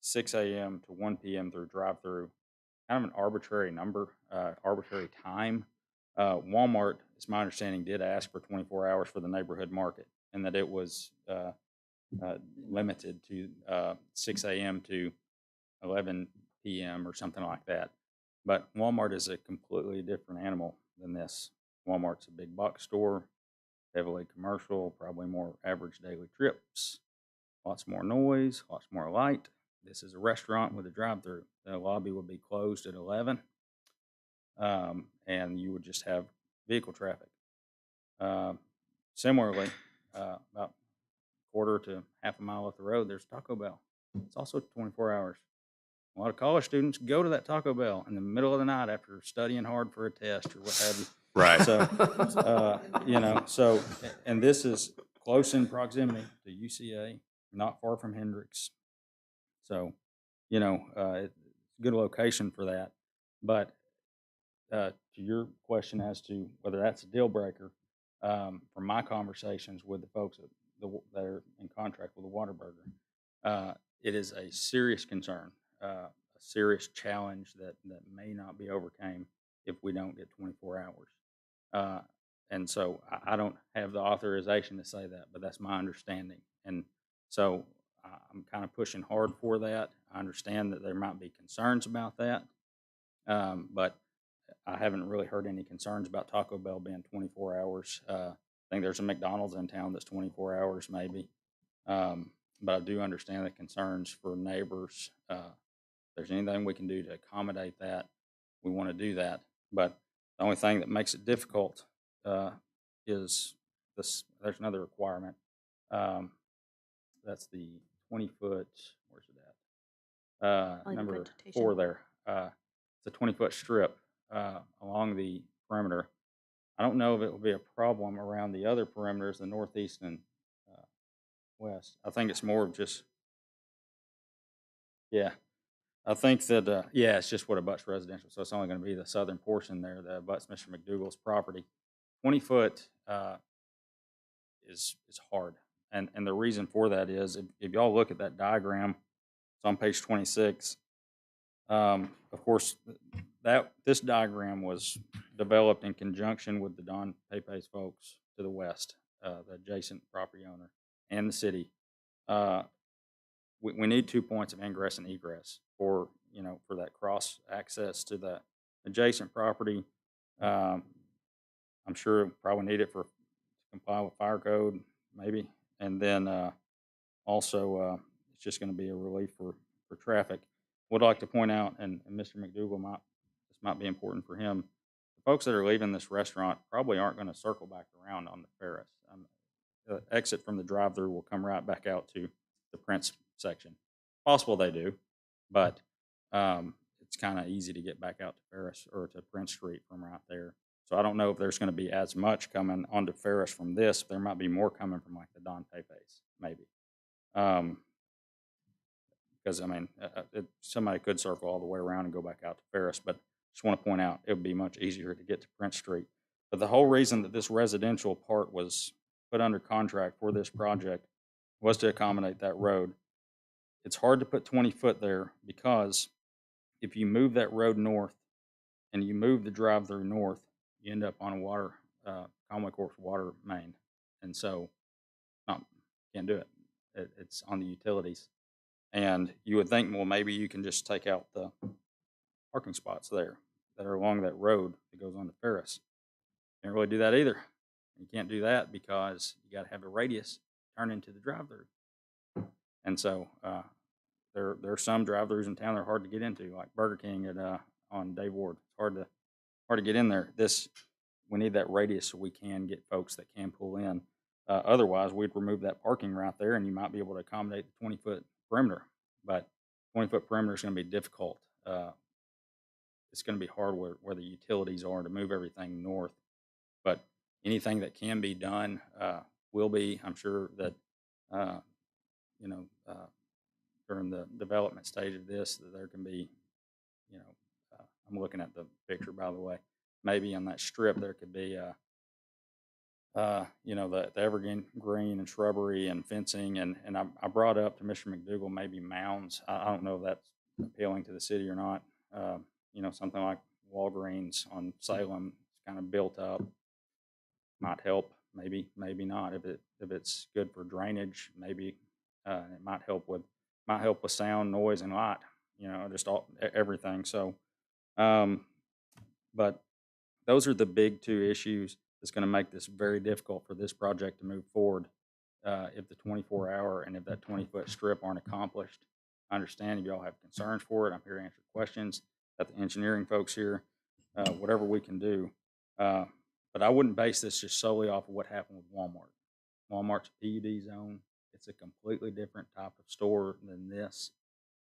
6 a.m. to 1 p.m. through drive-through, kind of an arbitrary number, arbitrary time. Walmart, it's my understanding, did ask for 24 hours for the neighborhood market, and that it was limited to 6 a.m. to 11 p.m. or something like that. But Walmart is a completely different animal than this. Walmart's a big box store, heavily commercial, probably more average daily trips, lots more noise, lots more light. This is a restaurant with a drive-through. The lobby would be closed at 11, and you would just have vehicle traffic. Similarly, about a quarter to half a mile up the road, there's Taco Bell. It's also 24 hours. A lot of college students go to that Taco Bell in the middle of the night after studying hard for a test or what have you. Right. So, and this is close in proximity to UCA, not far from Hendricks. So, it's a good location for that. But to your question as to whether that's a deal breaker, from my conversations with the folks that are in contract with the Whataburger, it is a serious concern, a serious challenge that may not be overcame if we don't get 24 hours. And so I don't have the authorization to say that, but that's my understanding. And so I'm kind of pushing hard for that. I understand that there might be concerns about that, but I haven't really heard any concerns about Taco Bell being 24 hours. I think there's a McDonald's in town that's 24 hours maybe. But I do understand the concerns for neighbors. If there's anything we can do to accommodate that, we want to do that. But the only thing that makes it difficult is this. There's another requirement. That's the 20-foot. Where's it at? Number 4 there. It's a 20-foot strip along the perimeter. I don't know if it will be a problem around the other perimeters, the northeast and west. I think it's more of just, I think that, it's just what abuts residential. So it's only going to be the southern portion there that abuts Mr. McDougal's property. 20-foot is hard. And the reason for that is if y'all look at that diagram, it's on page 26. Of course, this diagram was developed in conjunction with the Don Pepe's folks to the west, the adjacent property owner, and the city. We need 2 points of ingress and egress for that cross access to the adjacent property. I'm sure probably need it to comply with fire code, maybe, and then also it's just going to be a relief for traffic. Would like to point out, and Mr. McDougal this might be important for him. The folks that are leaving this restaurant probably aren't going to circle back around on the Ferris. The exit from the drive-through will come right back out to the Prince section. Possible they do, but it's kind of easy to get back out to Ferris or to Prince Street from right there. So I don't know if there's going to be as much coming onto Ferris from this. There might be more coming from like the Don Pepe's, maybe. Because somebody could circle all the way around and go back out to Ferris, but just want to point out it would be much easier to get to Prince Street. But the whole reason that this residential part was put under contract for this project was to accommodate that road. It's hard to put 20 foot there because if you move that road north and you move the drive-through north, you end up on a Conway Corp's water main, and so can't do it. It's on the utilities. And you would think, well, maybe you can just take out the parking spots there that are along that road that goes on to Ferris. Can't really do that either. You can't do that because you got to have a radius turn into the drive-through. And so there are some drive-throughs in town that are hard to get into, like Burger King on Dave Ward. It's hard to get in there. We need that radius so we can get folks that can pull in. Otherwise, we'd remove that parking right there, and you might be able to accommodate the 20-foot perimeter. But 20-foot perimeter is going to be difficult. It's going to be hard where the utilities are to move everything north. But anything that can be done will be. I'm sure that during the development stage of this, that there can be, you know, I'm looking at the picture, by the way, maybe on that strip, there could be, you know, the evergreen green and shrubbery and fencing. And I brought up to Mr. McDougal, maybe mounds. I don't know if that's appealing to the city or not. You know, something like Walgreens on Salem, kind of built up, might help. Maybe not. If it's good for drainage, maybe it might help with sound, noise, and light. You know, just everything. So, but those are the big two issues that's going to make this very difficult for this project to move forward. If the 24-hour and if that 20-foot strip aren't accomplished. I understand if y'all have concerns for it. I'm here to answer questions. Got the engineering folks here. Whatever we can do. But I wouldn't base this just solely off of what happened with Walmart. Walmart's a PUD zone. It's a completely different type of store than this.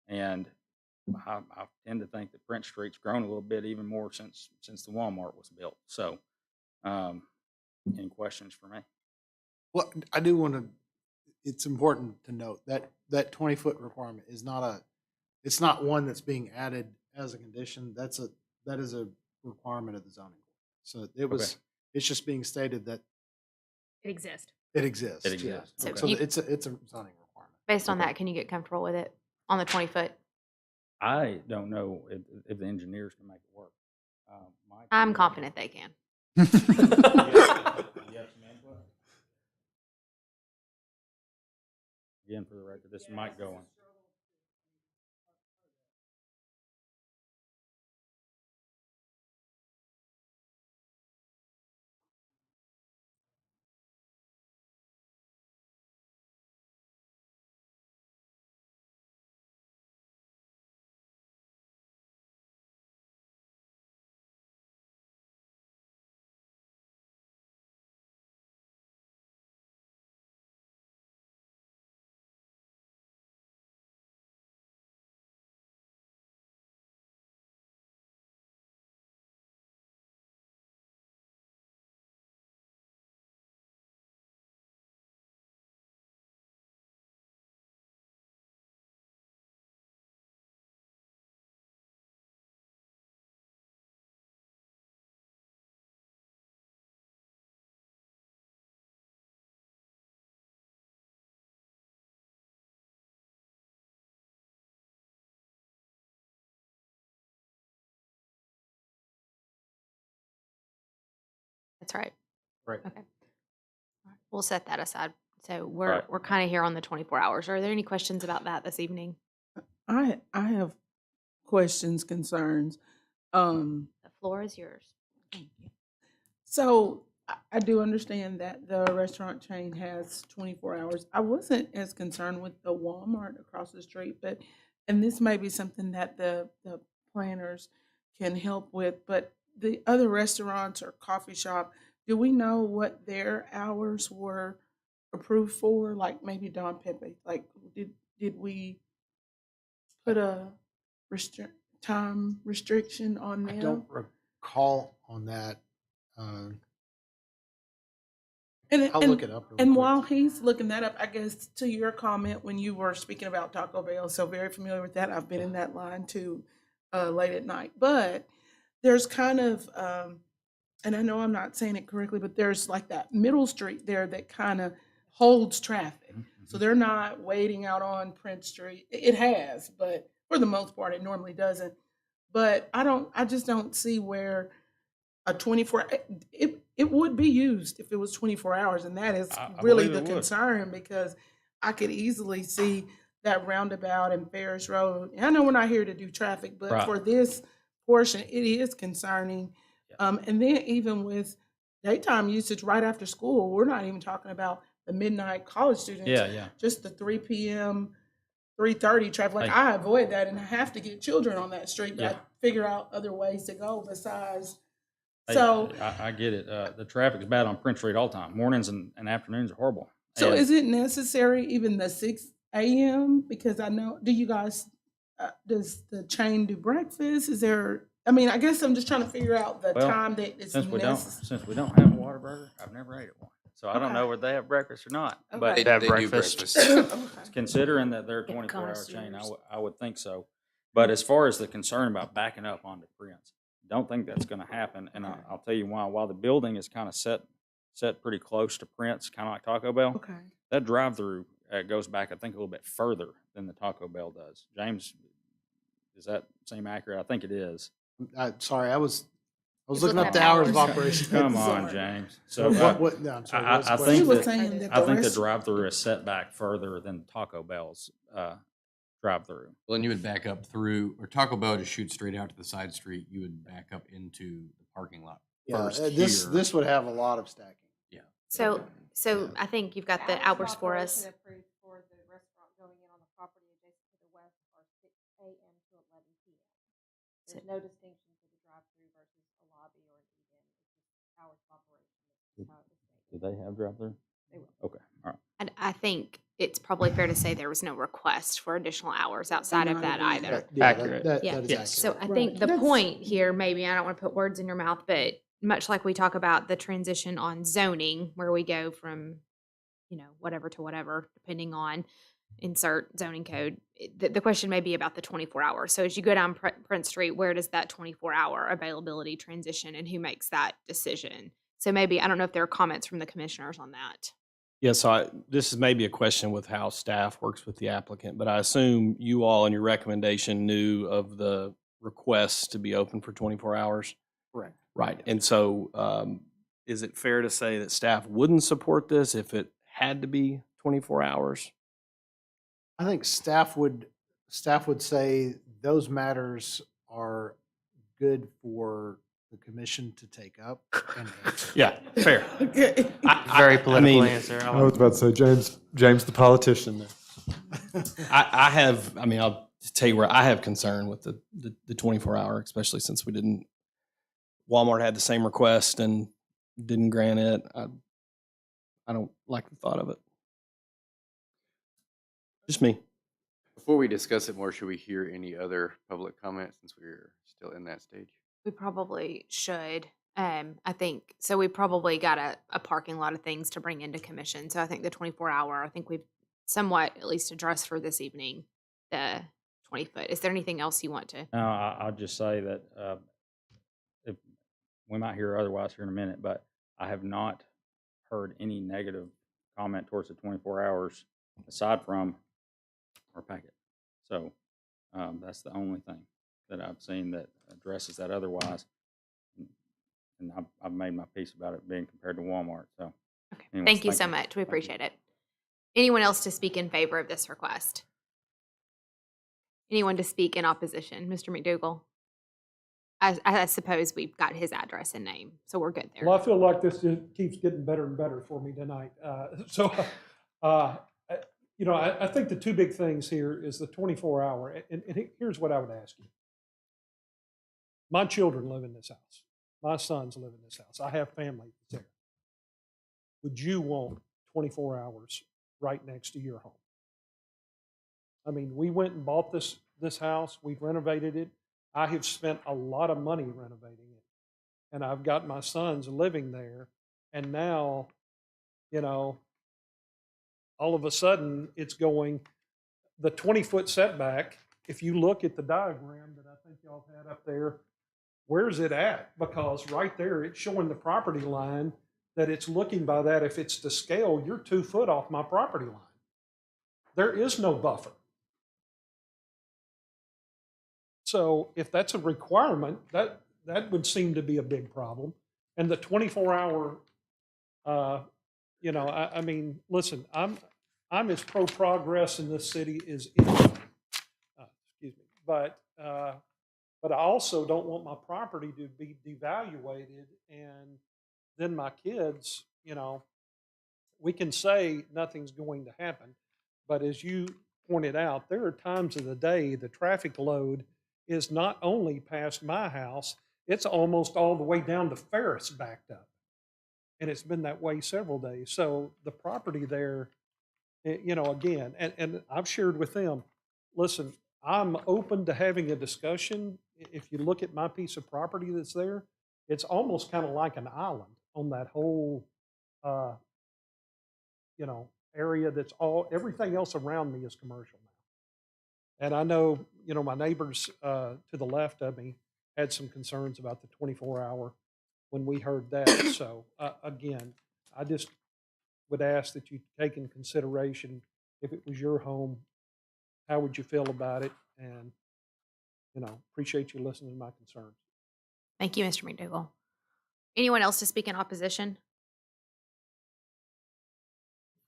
And I tend to think that Prince Street's grown a little bit even more since the Walmart was built. So, any questions for me? Well, I do want to, it's important to note that that 20-foot requirement is it's not one that's being added as a condition. That is a requirement of the zoning. So it's just being stated that It exists. it exists. It exists. Yeah. Okay. So You- it's a zoning requirement. Based on that, can you get comfortable with it on the 20-foot? I don't know if the engineers can make it work. Mike, I'm confident they can. you have some input? Again, for the record, this is Mike going. That's right. Right. Okay. All right. We'll set that aside. So Right. we're kind of here on the 24 hours. Are there any questions about that this evening? I have questions, concerns. The floor is yours. So I do understand that the restaurant chain has 24 hours. I wasn't as concerned with the Walmart across the street, and this may be something that the planners can help with, but the other restaurants or coffee shop, do we know what their hours were approved for? Like maybe Don Pepe, like did we put a time restriction on I them? don't recall on that. I'll look it up. real And quick. while he's looking that up, I guess to your comment when you were speaking about Taco Bell, so very familiar with that. I've been in that line too, late at night. But there's kind of, and I know I'm not saying it correctly, but there's like that middle street there that kind of holds traffic. So they're not waiting out on Prince Street. It has, but for the most part, it normally doesn't. But I just don't see where a 24, it would be used if it was 24 hours. And that is I really believe the it would. concern because I could easily see that roundabout and Ferris Road. And I know we're not here to do traffic, but Right. for this portion, it is concerning. And then even with daytime usage right after school, we're not even talking about the midnight college students. Yeah. Just the 3 p.m., 3:30 traffic. Like Hey. I avoid that and I have to get children on that street, but I Yeah. figure out other ways to go besides. Hey, So, I get it. The traffic is bad on Prince Street all the time. Mornings and afternoons are horrible. so And is it necessary even the 6 a.m.? Because I know, do you guys, does the chain do breakfast? Is there, I mean, I guess I'm just trying to figure out the Well, time that it's since we don't necessary. have a Whataburger, I've never ate at one. So I don't know whether they have breakfast or not. Okay. But They have do breakfast. considering that they're a They're 24-hour chain, connoisseurs. I would think so. But as far as the concern about backing up onto Prince, don't think that's going to happen. And I'll tell you why. While the building is kind of set pretty close to Prince, kind of like Taco Bell, Okay. that drive-through goes back, I think, a little bit further than the Taco Bell does. James, does that seem accurate? I think it is. Sorry, I was He's looking looking up at the hours of hours. operation. Come on, Sorry. James. So No, I'm sorry. What was the I question? He think was that saying that I think the rest- drive-through is set back further than Taco Bell's drive-through. Well, and you would back up through, or Taco Bell just shoot straight out to the side street. You would back up into the parking lot Yeah, first. this here. this would have a lot of stacking. Yeah. So I think you've got the hours for us. Approved for the restaurant going in on the property adjacent to the west are 6 a.m. to 11 p.m. There's no distinction for the drive-through versus a lobby or an eat-in. It's just hours of operation. That's how it was Do stated. they have drive-through? They will. Okay, all right. And I think it's probably fair to say there was no request for additional hours outside of that either. Accurate. Yeah. That is Yes. So accurate. I think Right. the That's- point here, maybe, I don't want to put words in your mouth, but much like we talk about the transition on zoning, where we go from, whatever to whatever, depending on insert zoning code, the question may be about the 24 hours. So as you go down Prince Street, where does that 24-hour availability transition and who makes that decision? So maybe, I don't know if there are comments from the commissioners on that. Yeah, so this is maybe a question with how staff works with the applicant, but I assume you all in your recommendation knew of the requests to be open for 24 hours? Correct. Right. And so is it fair to say that staff wouldn't support this if it had to be 24 hours? I think staff would say those matters are good for the commission to take up and answer. Yeah, fair. Okay. Very political mean, answer. I was about to say, James the politician there. I'll tell you where I have concern with the 24-hour, especially since Walmart had the same request and didn't grant it. I don't like the thought of it. Just me. Before we discuss it more, should we hear any other public comments since we're still in that stage? We probably should. I think so. We probably got a parking lot of things to bring into commission. So I think the 24-hour, I think we've somewhat at least addressed for this evening the 20-foot. Is there anything else you want to? No, I'll just say that if we might hear otherwise here in a minute, but I have not heard any negative comment towards the 24 hours aside from our packet. So that's the only thing that I've seen that addresses that otherwise. And I've made my piece about it being compared to Walmart. So Okay. anyways, Thank you so much. We Thank you. appreciate it. Anyone else to speak in favor of this request? Anyone to speak in opposition? Mr. McDougall? I suppose we've got his address and name, so we're good there. Well, I feel like this just keeps getting better and better for me tonight. I think the two big things here is the 24-hour, and here's what I would ask you. My children live in this house. My sons live in this house. I have family there. Would you want 24 hours right next to your home? I mean, we went and bought this house. We've renovated it. I have spent a lot of money renovating it. And I've got my sons living there. And now, all of a sudden it's going, the 20-foot setback, if you look at the diagram that I think y'all had up there, where's it at? Because right there, it's showing the property line that it's looking by that. If it's to scale, you're 2 foot off my property line. There is no buffer. So if that's a requirement, that would seem to be a big problem. And the 24-hour, listen, I'm as pro-progress in this city as anything. Excuse me. But I also don't want my property to be devaluated, and then my kids, we can say nothing's going to happen, but as you pointed out, there are times of the day the traffic load is not only past my house, it's almost all the way down to Ferris backed up. And it's been that way several days. So the property there, again, and I've shared with them, listen, I'm open to having a discussion. If you look at my piece of property that's there, it's almost kind of like an island on that whole area that's everything else around me is commercial now. And I know, my neighbors to the left of me had some concerns about the 24-hour when we heard that. So again, I just would ask that you take in consideration, if it was your home, how would you feel about it? And, appreciate you listening to my concerns. Thank you, Mr. McDougall. Anyone else to speak in opposition?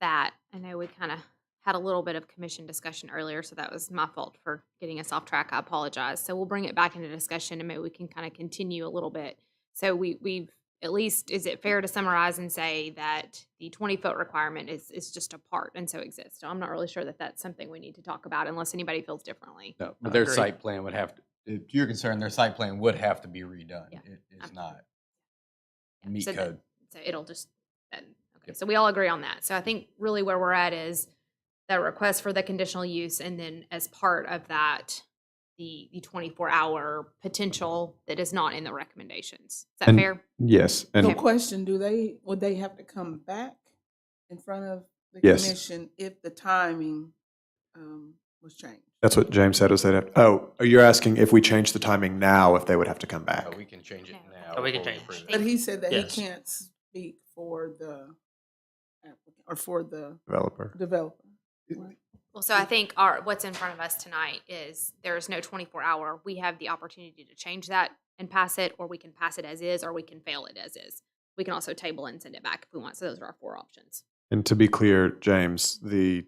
That, I know we kind of had a little bit of commission discussion earlier, so that was my fault for getting us off track. I apologize. So we'll bring it back into discussion and maybe we can kind of continue a little bit. So we've at least, is it fair to summarize and say that the 20-foot requirement is just a part and so exists? So I'm not really sure that that's something we need to talk about unless anybody feels differently. No, but their site plan would have to, if you're concerned, their site plan would have to be redone. Yeah, It is absolutely. not Yeah, meet code. So it'll just, okay, so we all agree on that. So I think really where we're at is the request for the conditional use, and then as part of that, the 24-hour potential that is not in the recommendations. Is that fair? Yes. And So question, would they have to come back in front of the Yes. commission if the timing was changed? that's what James said, was they'd have, you're asking if we change the timing now, if they would have to come back? We can change it No. now. Oh, we can before change approve it. But he said that Yes. he can't speak for the applicant or for the Developer. developer. Well, so I think what's in front of us tonight is there is no 24-hour. We have the opportunity to change that and pass it, or we can pass it as is, or we can fail it as is. We can also table it and send it back if we want. So those are our 4 options. And to be clear, James, the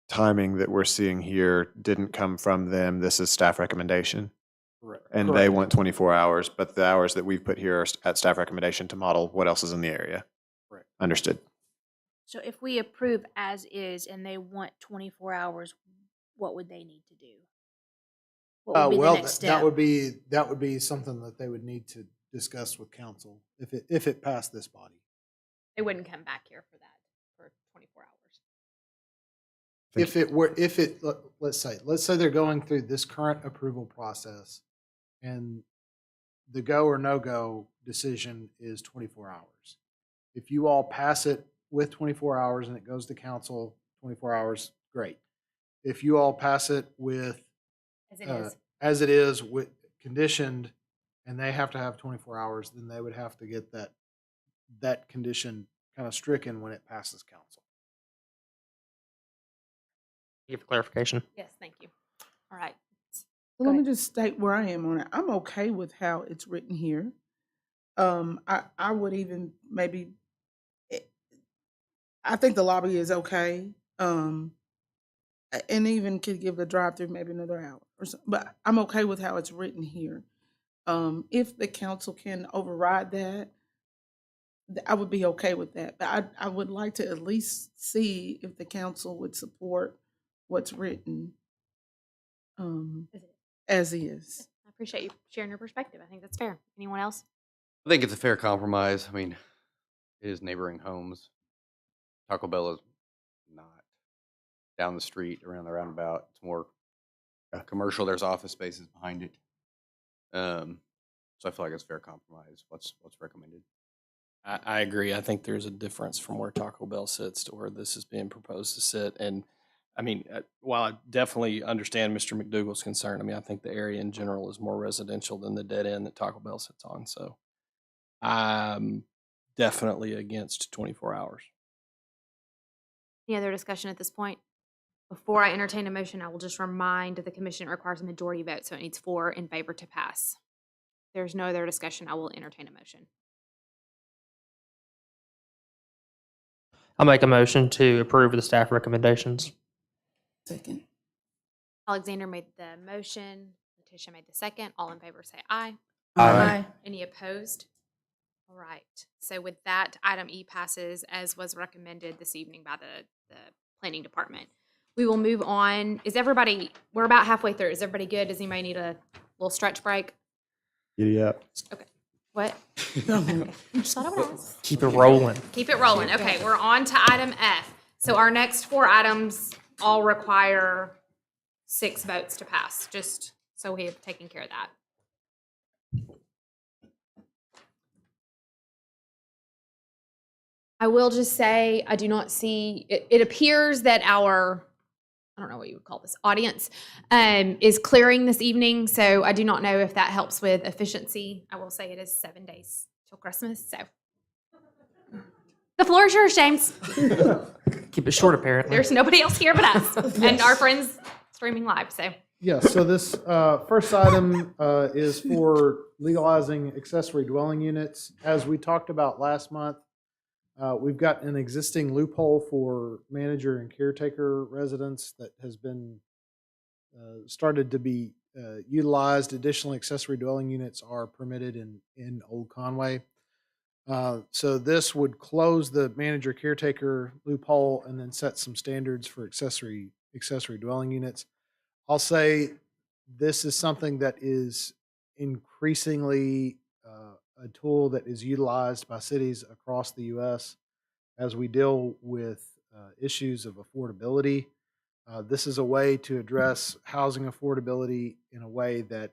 timing that we're seeing here didn't come from them. This is staff recommendation. Correct. And they want 24 hours, but the hours that we've put here are at staff recommendation to model what else is in the area. Correct. Understood. So if we approve as is and they want 24 hours, what would they need to do? What would be the next step? that would be something that they would need to discuss with council if it passed this body. They wouldn't come back here for that for 24 hours. Let's say they're going through this current approval process and the go or no go decision is 24 hours. If you all pass it with 24 hours and it goes to council 24 hours, great. If you all pass it with As it is. with conditioned and they have to have 24 hours, then they would have to get that condition kind of stricken when it passes council. Give clarification. Yes, thank you. All right. Well, let me just state where I am on it. I'm okay with how it's written here. I would even maybe, I think the lobby is okay. And even could give the drive-through maybe another hour or so. But I'm okay with how it's written here. If the council can override that, I would be okay with that. But I would like to at least see if the council would support what's written as is. I appreciate you sharing your perspective. I think that's fair. Anyone else? I think it's a fair compromise. I mean, it is neighboring homes. Taco Bell is not down the street around the roundabout. It's more commercial. There's office spaces behind it. So I feel like it's a fair compromise. What's recommended? I agree. I think there's a difference from where Taco Bell sits to where this is being proposed to sit. And I mean, while I definitely understand Mr. McDougall's concern, I mean, I think the area in general is more residential than the dead end that Taco Bell sits on. So I'm definitely against 24 hours. Any other discussion at this point? Before I entertain a motion, I will just remind the commission it requires a majority vote, so it needs 4 in favor to pass. If there's no other discussion, I will entertain a motion. I'll make a motion to approve the staff recommendations. Second. Alexander made the motion. Letitia made the second. All in favor say aye. Aye. Any opposed? All right. So with that, item E passes as was recommended this evening by the planning department. We will move on. We're about halfway through. Is everybody good? Does anybody need a little stretch break? Giddy up. Okay. What? Okay. Just thought I would ask. Keep it rolling. Keep it rolling. Okay, we're on to item F. So our next 4 items all require 6 votes to pass, just so we have taken care of that. I will just say, I do not see, it appears that our, I don't know what you would call this, audience is clearing this evening. So I do not know if that helps with efficiency. I will say it is 7 days till Christmas. So the floor is yours, James. Keep it short, apparently. There's nobody else here but us and our friends streaming live. So Yes, so this first item is for legalizing accessory dwelling units. As we talked about last month, we've got an existing loophole for manager and caretaker residents that has been started to be utilized. Additional accessory dwelling units are permitted in Old Conway. So this would close the manager caretaker loophole and then set some standards for accessory dwelling units. I'll say this is something that is increasingly a tool that is utilized by cities across the U.S. as we deal with issues of affordability. This is a way to address housing affordability in a way that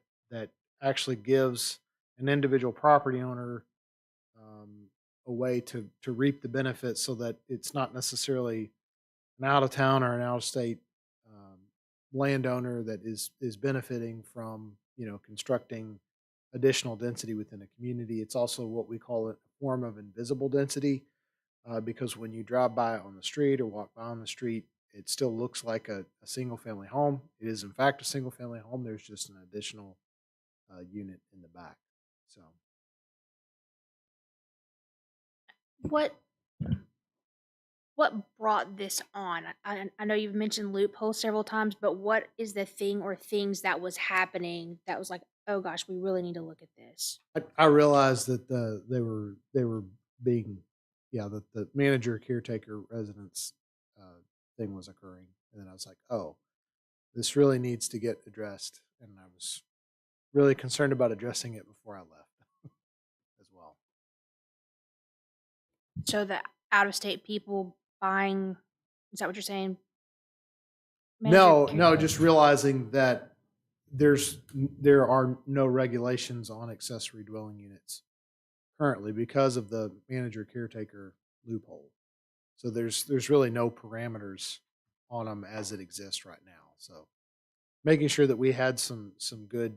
actually gives an individual property owner a way to reap the benefits, so that it's not necessarily an out of town or an out of state landowner that is benefiting from constructing additional density within a community. It's also what we call a form of invisible density, because when you drive by on the street or walk by on the street, it still looks like a single family home. It is in fact a single family home. There's just an additional unit in the back. So What brought this on? I know you've mentioned loopholes several times, but what is the thing or things that was happening that was like, oh gosh, we really need to look at this? I realized that they were being, that the manager caretaker residence thing was occurring, and then I was like, oh, this really needs to get addressed, and I was really concerned about addressing it before I left as well. So the out of state people buying, is that what you're saying? No, just realizing that there are no regulations on accessory dwelling units currently because of the manager caretaker loophole. So there's really no parameters on them as it exists right now. So making sure that we had some good,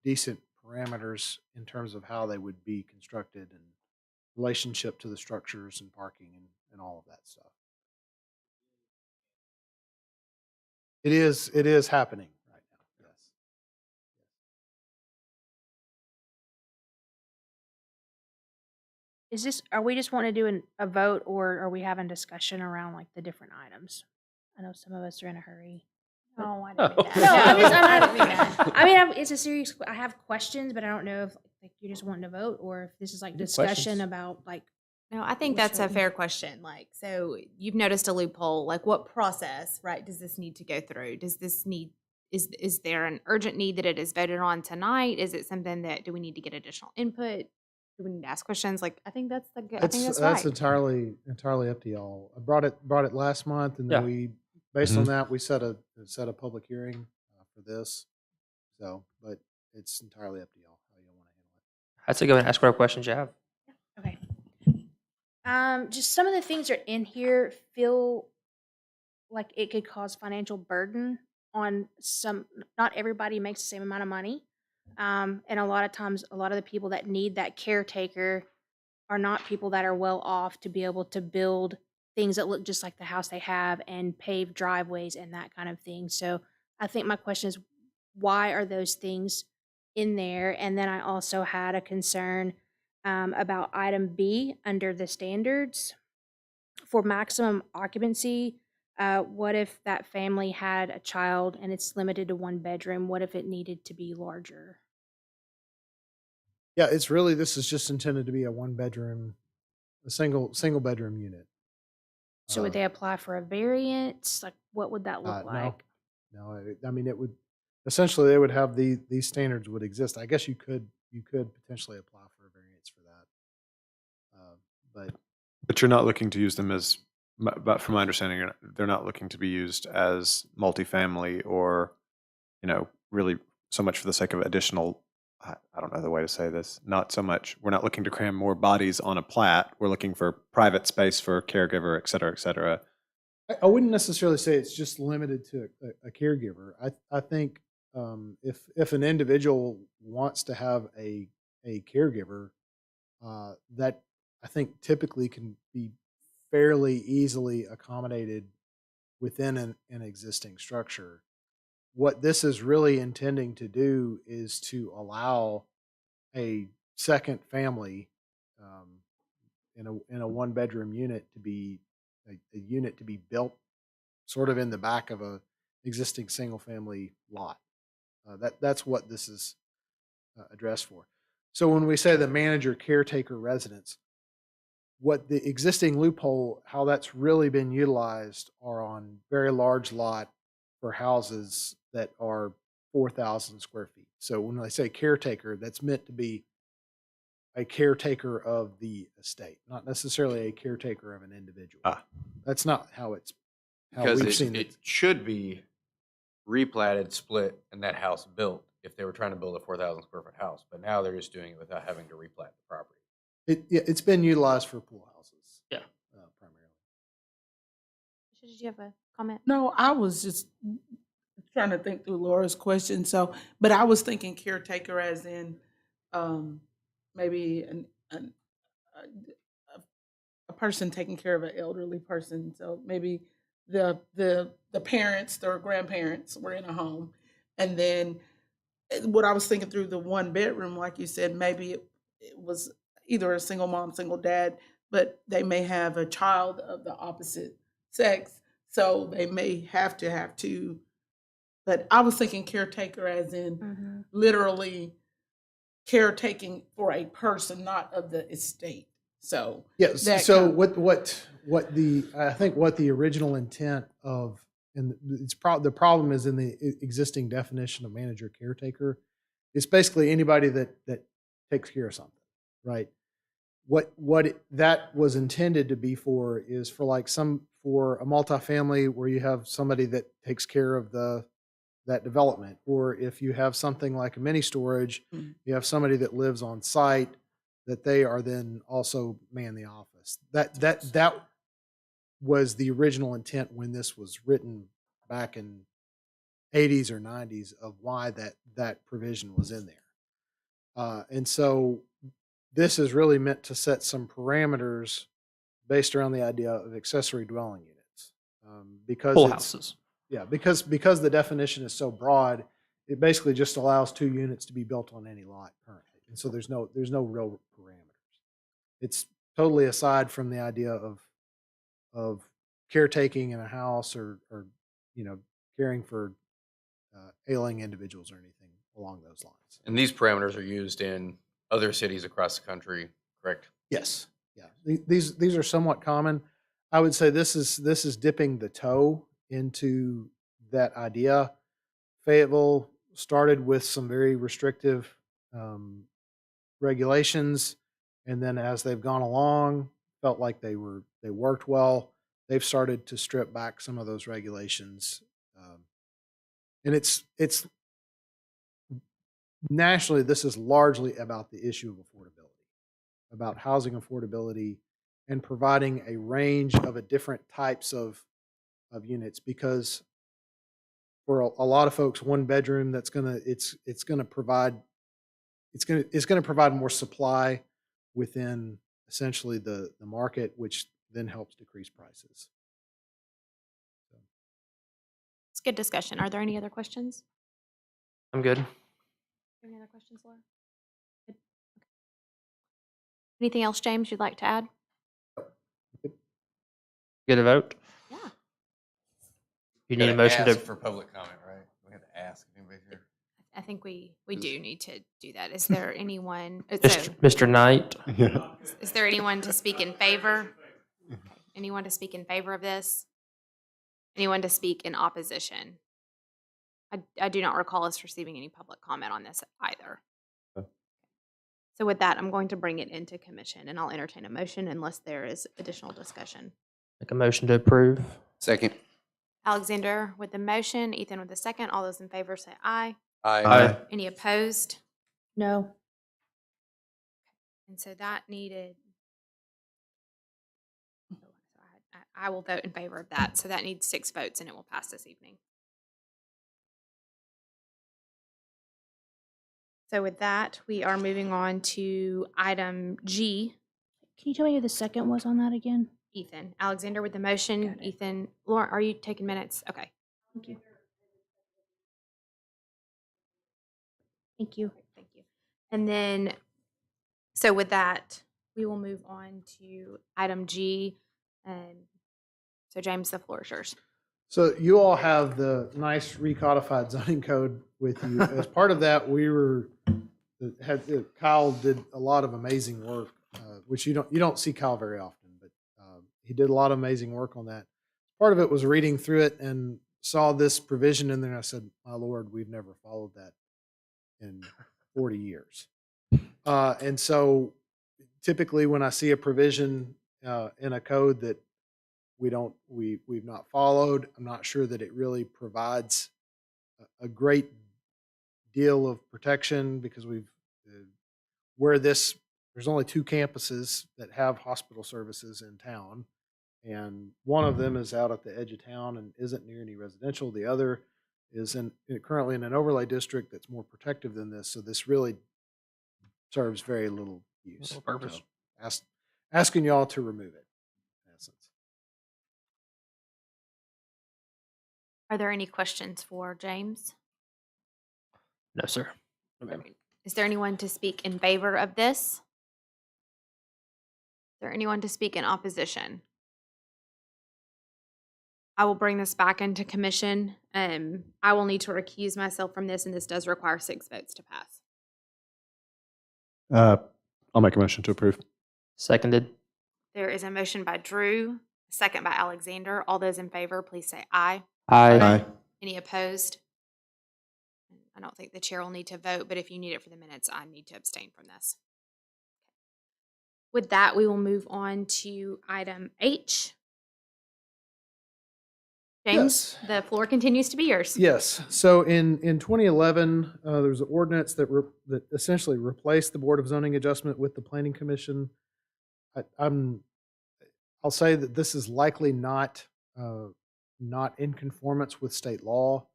decent parameters in terms of how they would be constructed and relationship to the structures and parking and all of that stuff. It is happening right now. Yes. Is this, are we just wanting to do a vote, or are we having discussion around like the different items? I know some of us are in a hurry. oh, I didn't mean that. No, I'm just, I didn't mean that. I mean, it's a serious, I have questions, but I don't know if like you're just wanting to vote or if this is like Good discussion questions. about like, No, I think What's that's a happening? fair question. Like, so you've noticed a loophole. Like, what process, right, does this need to go through? Does this need, is there an urgent need that it is voted on tonight? Is it something that, do we need to get additional input? Do we need to ask questions? Like, I think that's the good, I think that's That's right. entirely up to y'all. I brought it last month, and then Yeah. we, based on that, we set a public hearing for this. So, but it's entirely up to y'all how you want to handle it. I'd say go ahead and ask whatever questions you have. okay. Just some of the things that are in here feel like it could cause financial burden on some, not everybody makes the same amount of money. And a lot of times, a lot of the people that need that caretaker are not people that are well off to be able to build things that look just like the house they have and pave driveways and that kind of thing. So I think my question is, why are those things in there? And then I also had a concern about item B under the standards for maximum occupancy. What if that family had a child and it's limited to one bedroom? What if it needed to be larger? Yeah, this is just intended to be a single bedroom unit. So would they apply for a variance? Like, what would that look like? No, I mean, it would, essentially, they would have these standards would exist. I guess you could potentially apply for a variance for that. But you're not looking to use them as, but from my understanding, they're not looking to be used as multifamily or, really so much for the sake of additional I don't know the way to say this, not so much, we're not looking to cram more bodies on a plat. We're looking for private space for a caregiver, et cetera, et cetera. I wouldn't necessarily say it's just limited to a caregiver. I think if an individual wants to have a caregiver, that I think typically can be fairly easily accommodated within an existing structure. What this is really intending to do is to allow a second family in a one bedroom unit to be a unit to be built sort of in the back of a existing single family lot. That's what this is addressed for. So when we say the manager caretaker residence, what the existing loophole, how that's really been utilized are on very large lot for houses that are 4,000 square feet. So when I say caretaker, that's meant to be a caretaker of the estate, not necessarily a caretaker of an individual. That's not how Because we've seen it should be replatted, split, and that house built if they were trying to build a 4,000 square foot house. But now they're just doing it without having to replat the property. It's been utilized for pool houses. Yeah. Primarily. Did you have a comment? No, I was just trying to think through Laura's question. So, but I was thinking caretaker as in maybe a person taking care of an elderly person. So maybe the parents or grandparents were in a home, and then what I was thinking through the one bedroom, like you said, maybe it was either a single mom, single dad, but they may have a child of the opposite sex, so they may have to. But I was thinking caretaker as in literally caretaking for a person, not of the estate. So yes. So what the I think what the original intent of, and the problem is in the existing definition of manager caretaker. It's basically anybody that takes care of something, right? That was intended to be for is for for a multifamily where you have somebody that takes care of that development, or if you have something like a mini storage, you have somebody that lives on site that they are then also man the office. That was the original intent when this was written back in 80s or 90s of why that provision was in there. And so this is really meant to set some parameters based around the idea of accessory dwelling units. Because Full houses. Yeah, because the definition is so broad, it basically just allows 2 units to be built on any lot currently. And so there's no real parameters. It's totally aside from the idea of caretaking in a house or caring for ailing individuals or anything along those lines. And these parameters are used in other cities across the country, correct? Yes. Yeah. These are somewhat common. I would say this is dipping the toe into that idea. Fayetteville started with some very restrictive regulations, and then as they've gone along, felt like they worked well. They've started to strip back some of those regulations, and it's nationally. This is largely about the issue of affordability, about housing affordability, and providing a range of different types of units, because for a lot of folks, one bedroom it's gonna provide more supply within essentially the market, which then helps decrease prices. It's good discussion. Are there any other questions? I'm good. Any other questions, Laura? Good. Okay. Anything else, James, you'd like to add? Get a vote? Yeah. You need a motion to. For public comment, right? We have to ask if anybody's here. I think we do need to do that. Is there anyone? Mr. Knight? Is there anyone to speak in favor? Okay. Anyone to speak in favor of this? Anyone to speak in opposition? I do not recall us receiving any public comment on this either. So with that, I'm going to bring it into commission, and I'll entertain a motion unless there is additional discussion. Make a motion to approve. Second. Alexander with the motion, Ethan with the second. All those in favor say aye. Aye. Any opposed? No. And so that needed, I will vote in favor of that. So that needs 6 votes and it will pass this evening. So with that, we are moving on to item G. Can you tell me who the second was on that again? Ethan. Alexander with the motion. Got it. Ethan. Lauren, are you taking minutes? Okay. Thank you. Thank you. Thank you. And then, so with that, we will move on to item G. So James, the floor is yours. So you all have the nice recodified zoning code with you. As part of that, Kyle did a lot of amazing work, which you don't see Kyle very often, but he did a lot of amazing work on that. Part of it was reading through it and saw this provision in there. And I said, "My Lord, we've never followed that in 40 years." And so, typically, when I see a provision in a code that we've not followed, I'm not sure that it really provides a great deal of protection, because there's only 2 campuses that have hospital services in town, and one of them is out at the edge of town and isn't near any residential. The other is currently in an overlay district that's more protective than this. So this really serves very little use. Little purpose. So asking y'all to remove it, in essence. Are there any questions for James? No, sir. Is there anyone to speak in favor of this? Is there anyone to speak in opposition? I will bring this back into commission. I will need to recuse myself from this, and this does require 6 votes to pass. I'll make a motion to approve. Seconded. There is a motion by Drew, a second by Alexander. All those in favor, please say aye. Aye. Any opposed? I don't think the chair will need to vote, but if you need it for the minutes, I need to abstain from this. With that, we will move on to item H. James, the floor continues to be yours. Yes. So in 2011, there was an ordinance that essentially replaced the Board of Zoning Adjustment with the Planning Commission. I'll say that this is likely not in conformance with state law.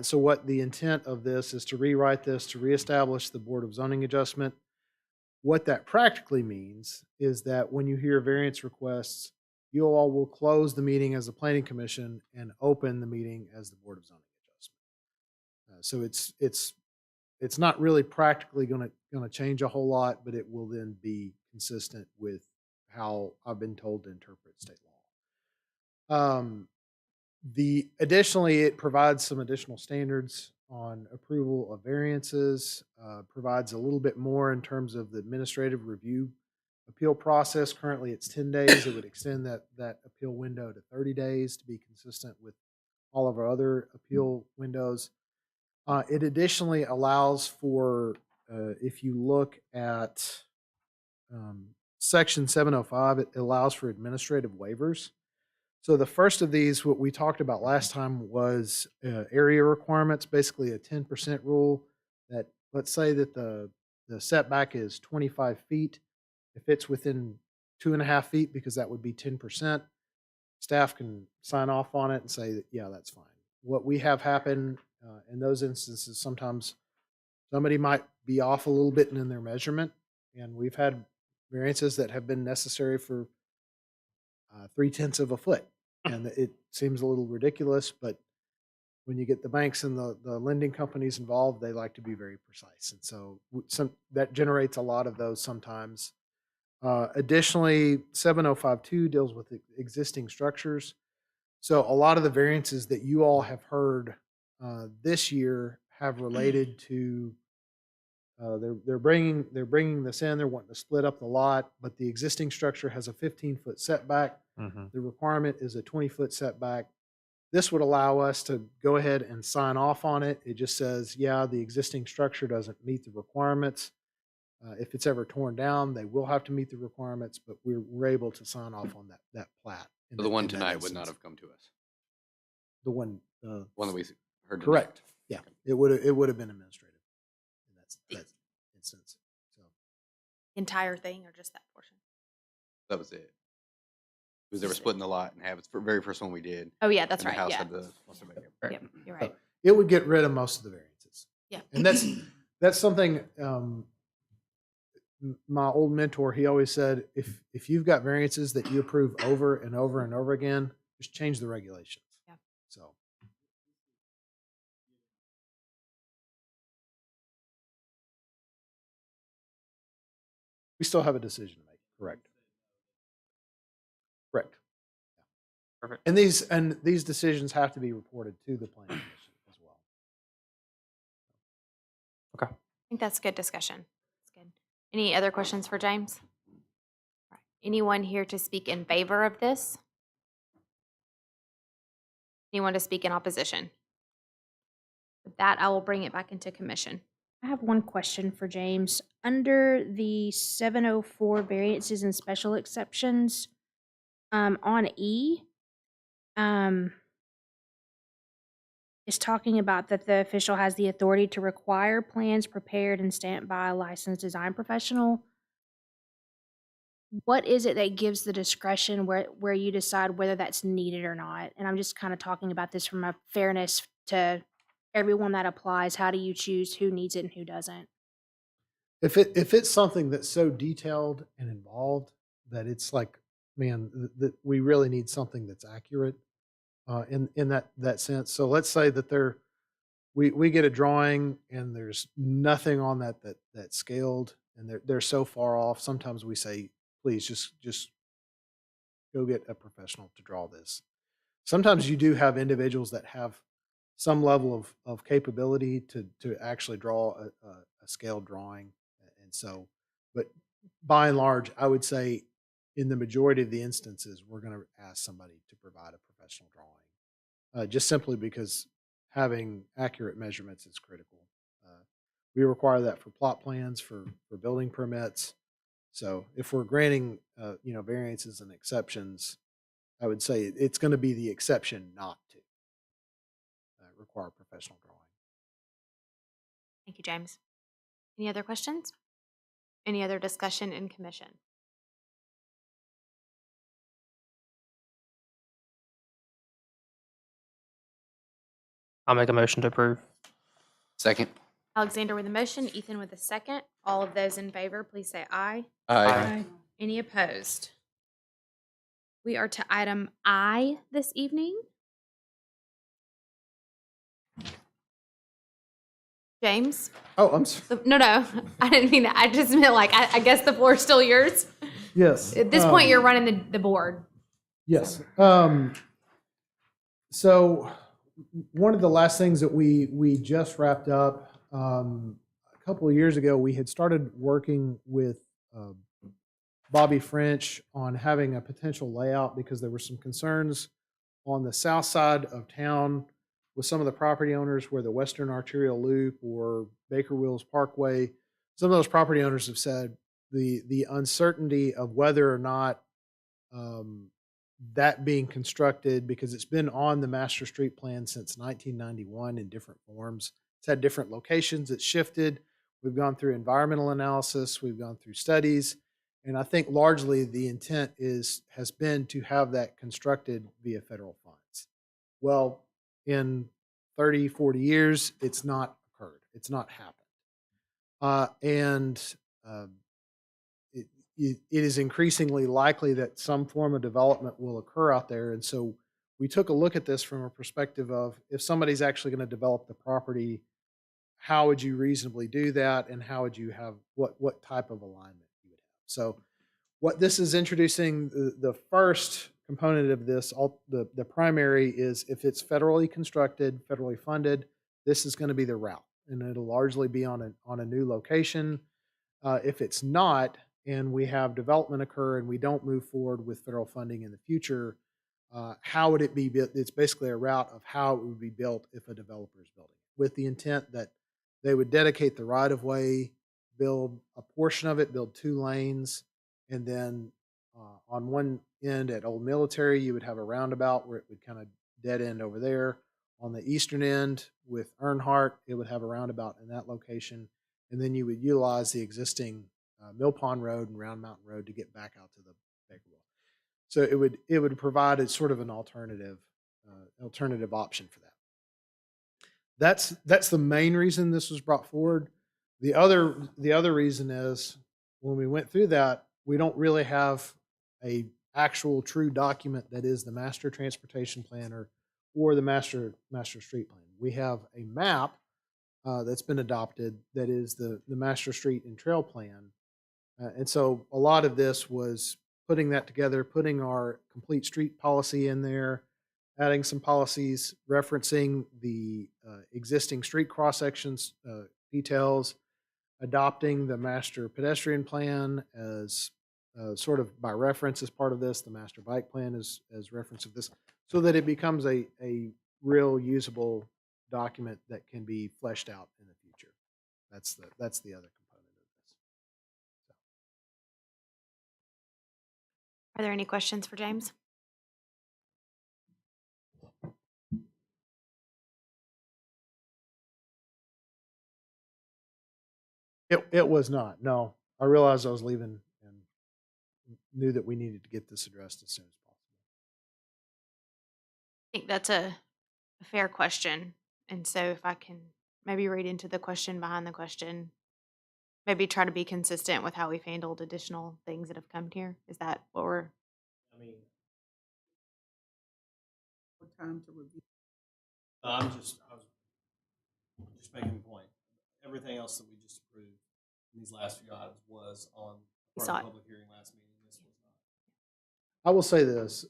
So what the intent of this is to rewrite this to reestablish the Board of Zoning Adjustment. What that practically means is that when you hear variance requests, you all will close the meeting as the Planning Commission and open the meeting as the Board of Zoning Adjustment. So it's not really practically going to change a whole lot, but it will then be consistent with how I've been told to interpret state law. Additionally, it provides some additional standards on approval of variances, provides a little bit more in terms of the administrative review appeal process. Currently, it's 10 days. It would extend that appeal window to 30 days to be consistent with all of our other appeal windows. It additionally allows for, if you look at Section 705, it allows for administrative waivers. So the first of these, what we talked about last time, was area requirements, basically a 10% rule that, let's say that the setback is 25 feet. If it's within 2.5 feet, because that would be 10%, staff can sign off on it and say that, yeah, that's fine. What we have happen in those instances, sometimes somebody might be off a little bit in their measurement, and we've had variances that have been necessary for 0.3 of a foot. And it seems a little ridiculous, but when you get the banks and the lending companies involved, they like to be very precise. And so that generates a lot of those sometimes. Additionally, 7052 deals with existing structures. So a lot of the variances that you all have heard this year have related to they're bringing this in. They're wanting to split up the lot, but the existing structure has a 15-foot setback. The requirement is a 20-foot setback. This would allow us to go ahead and sign off on it. It just says, yeah, the existing structure doesn't meet the requirements. If it's ever torn down, they will have to meet the requirements, but we're able to sign off on that plat. So the one tonight would not have come to us. The one that we heard tonight. correct. Yeah, it would have been administrative. instance. So Entire thing or just that portion? That was it. Because they were splitting the lot in half. It's the very first one we did. Oh, yeah, that's and right. The house Yeah. had the most of it. Yep, you're right. it would get rid of most of the variances. Yeah. And that's something my old mentor, he always said, if you've got variances that you approve over and over and over again, just change the regulations. Yeah. So we still have a decision to make. Correct. Correct. Perfect. And these decisions have to be reported to the planning commission as well. I think that's good discussion. That's good. Any other questions for James? All right. Anyone here to speak in favor of this? Anyone to speak in opposition? With that, I will bring it back into commission. I have one question for James. Under the 704 variances and special exceptions, on E, is talking about that the official has the authority to require plans prepared and stamped by a licensed design professional. What is it that gives the discretion where you decide whether that's needed or not? And I'm just kind of talking about this from a fairness to everyone that applies. How do you choose who needs it and who doesn't? If it's something that's so detailed and involved that it's like, man, that we really need something that's accurate in that sense. So let's say that we get a drawing and there's nothing on that's scaled and they're so far off. Sometimes we say, please just go get a professional to draw this. Sometimes you do have individuals that have some level of capability to actually draw a scaled drawing. And so, but by and large, I would say in the majority of the instances, we're going to ask somebody to provide a professional drawing, just simply because having accurate measurements is critical. We require that for plot plans, for building permits. So if we're granting, variances and exceptions, I would say it's going to be the exception not to require professional drawing. Thank you, James. Any other questions? Any other discussion in commission? I'll make a motion to approve. Second. Alexander with a motion, Ethan with a second. All of those in favor, please say aye. Aye. Any opposed? We are to item I this evening. James? Oh, I'm sorry. No, I didn't mean that. I just meant like, I guess the floor is still yours. Yes. At this point, you're running the board. Yes. So one of the last things that we just wrapped up a couple of years ago, we had started working with Bobby French on having a potential layout because there were some concerns on the south side of town with some of the property owners where the Western Arterial Loop or Baker Wills Parkway, some of those property owners have said the uncertainty of whether or not that being constructed, because it's been on the master street plan since 1991 in different forms. It's had different locations. It's shifted. We've gone through environmental analysis. We've gone through studies. And I think largely the intent has been to have that constructed via federal funds. Well, in 30, 40 years, it's not occurred. It's not happened. It is increasingly likely that some form of development will occur out there. And so we took a look at this from a perspective of if somebody's actually going to develop the property, how would you reasonably do that? And how would you have, what type of alignment you would have? So what this is introducing, the first component of this, the primary is if it's federally constructed, federally funded, this is going to be the route. And it'll largely be on a new location. If it's not, and we have development occur and we don't move forward with federal funding in the future, how would it be built? It's basically a route of how it would be built if a developer is building it, with the intent that they would dedicate the right-of-way, build a portion of it, build 2 lanes, and then on one end at Old Military, you would have a roundabout where it would kind of dead end over there. On the eastern end with Earnhardt, it would have a roundabout in that location. and then you would utilize the existing Mill Pond Road and Round Mountain Road to get back out to the Baker Well. So it would provide a sort of an alternative option for that. That's the main reason this was brought forward. The other reason is when we went through that, we don't really have a actual true document that is the master transportation plan or the master street plan. We have a map that's been adopted that is the master street and trail plan. And so a lot of this was putting that together, putting our complete street policy in there, adding some policies referencing the existing street cross sections details, adopting the master pedestrian plan as sort of by reference as part of this, the master bike plan as reference of this, so that it becomes a real usable document that can be fleshed out in the future. That's the other component of this. Are there any questions for James? It was not. No, I realized I was leaving and knew that we needed to get this addressed as soon as possible. I think that's a fair question. And so if I can maybe read into the question behind the question, maybe try to be consistent with how we've handled additional things that have come here. Is that what we're? I mean, What time to review? I was just making a point. Everything else that we just approved in these last few items was on part of the public hearing last meeting. This was not. I will say this.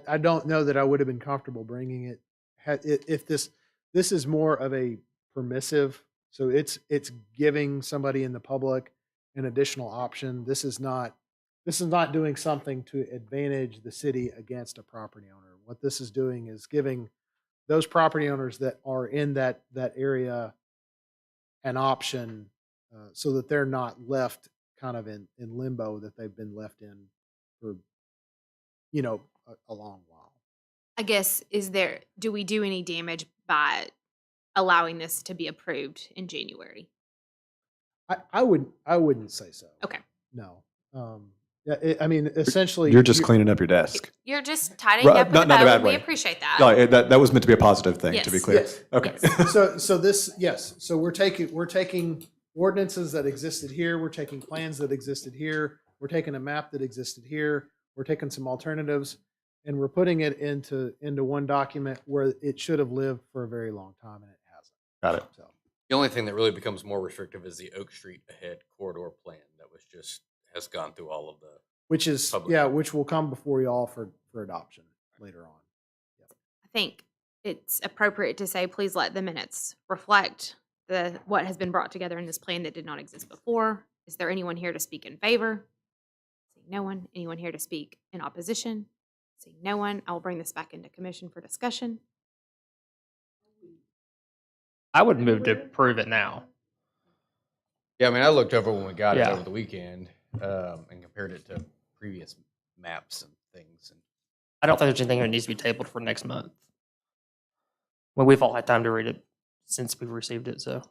I don't know that I would have been comfortable bringing it if this is more of a permissive. So it's giving somebody in the public an additional option. This is not doing something to advantage the city against a property owner. What this is doing is giving those property owners that are in that area an option so that they're not left kind of in limbo that they've been left in for, a long while. I guess, do we do any damage by allowing this to be approved in January? I wouldn't say so. Okay. No. Yeah, I mean, essentially, You're just cleaning up your desk. You're just tidying up with Not in a the bow, bad and we way. appreciate that. No, that was meant to be a positive thing, to be Yes. clear. Yes. Okay. So we're taking ordinances that existed here, we're taking plans that existed here, we're taking a map that existed here, we're taking some alternatives, and we're putting it into one document where it should have lived for a very long time, and it hasn't. Got it. So The only thing that really becomes more restrictive is the Oak Street ahead corridor plan that has gone through all of the. which will come before you all for adoption later on. I think it's appropriate to say, please let the minutes reflect what has been brought together in this plan that did not exist before. Is there anyone here to speak in favor? Seeing no one. Anyone here to speak in opposition? Seeing no one, I will bring this back into commission for discussion. I would move to approve it now. Yeah, I mean, I looked over when we got it Yeah. over the weekend and compared it to previous maps and things. And I don't think there's anything that needs to be tabled for next month. Well, we've all had time to read it since we've received it, so.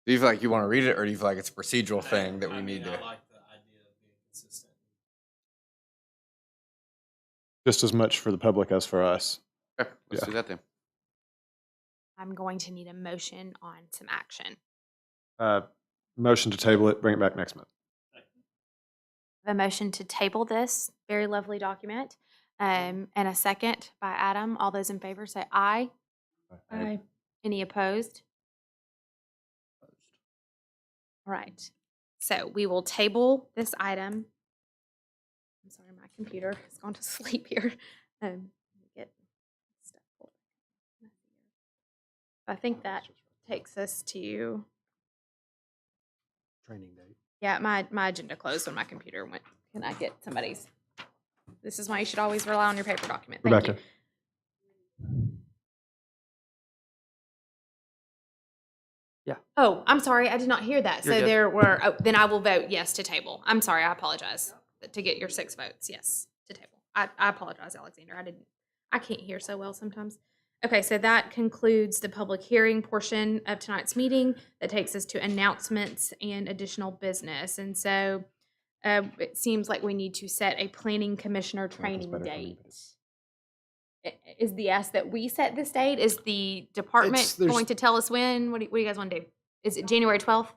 do you feel like you want to read it, or do you feel like it's a procedural thing that we need to? I like the idea of being consistent. Just as much for the public as for us. Okay, let's do that then. I'm going to need a motion on some action. Motion to table it, bring it back next month. A motion to table this very lovely document, and a second by Adam. All those in favor say aye. Aye. Any opposed? All right. So we will table this item. I'm sorry, my computer has gone to sleep here. Let me get stuff pulled back up. I think that takes us to, Training day. yeah, my agenda closed when my computer went. Can I get somebody's? This is why you should always rely on your paper document. Thank Rebecca. you. Yeah. Oh, I'm sorry. I did not hear that. You're So good. there were, then I will vote yes to table. I'm sorry. I apologize. To get your 6 votes, yes, to table. I apologize, Alexander. I can't hear so well sometimes. Okay, so that concludes the public hearing portion of tonight's meeting. That takes us to announcements and additional business. And so it seems like we need to set a planning commissioner training date. Is the ask that we set this date? Is the department there's- going to tell us when? What do you guys want to do? Is it January 12th?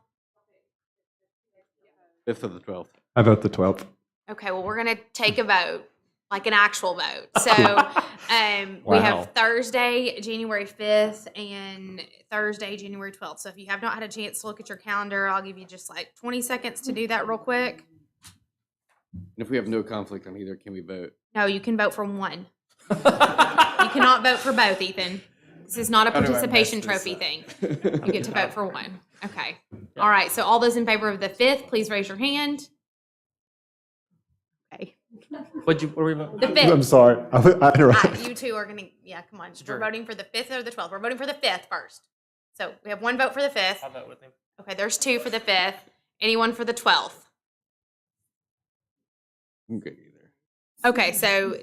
5th of the 12th. I vote the 12th. Okay, well, we're going to take a vote, like an actual vote. So we Wow. have Thursday, January 5th, and Thursday, January 12th. So if you have not had a chance to look at your calendar, I'll give you just like 20 seconds to do that real quick. And if we have no conflict on either, can we vote? No, you can vote for one. You cannot vote for both, Ethan. This is not a How do I participation mess this trophy up? thing. You get to vote for one. Okay. All right, so all those in favor of the 5th, please raise your hand. Okay. What were we voting? The 5th. I'm sorry. I interrupted. You two are gonna, yeah, come on. Sure. We're voting for the 5th or the 12th. We're voting for the 5th first. So we have one vote for the 5th. I'll vote with him. Okay, there's two for the 5th. Anyone for the 12th? Okay, either. Okay, so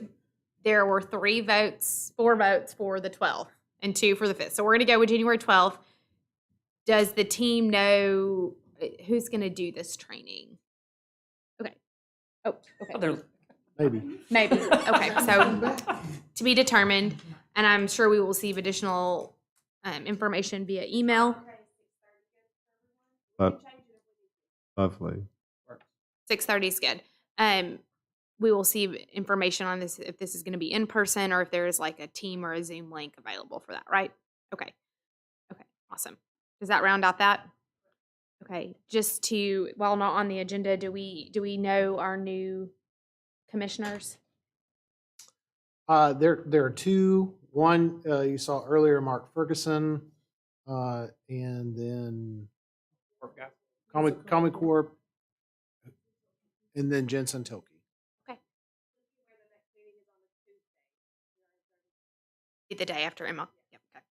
there were four votes for the 12th and two for the 5th. So we're gonna go with January 12th. Does the team know who's gonna do this training? Okay. Oh, okay. Oh, they're Maybe. Maybe. Okay, so to be determined, and I'm sure we will receive additional information via email. Lovely. 6:30 is good. We will see information on this, if this is going to be in person or if there is like a team or a Zoom link available for that, right? Okay. Okay, awesome. Does that round out that? Okay, just to, while not on the agenda, do we know our new commissioners? There are two. One, you saw earlier, Mark Ferguson, and then Conway Corp, and then Jensen Tilke. The day after Emma. Yep. Okay.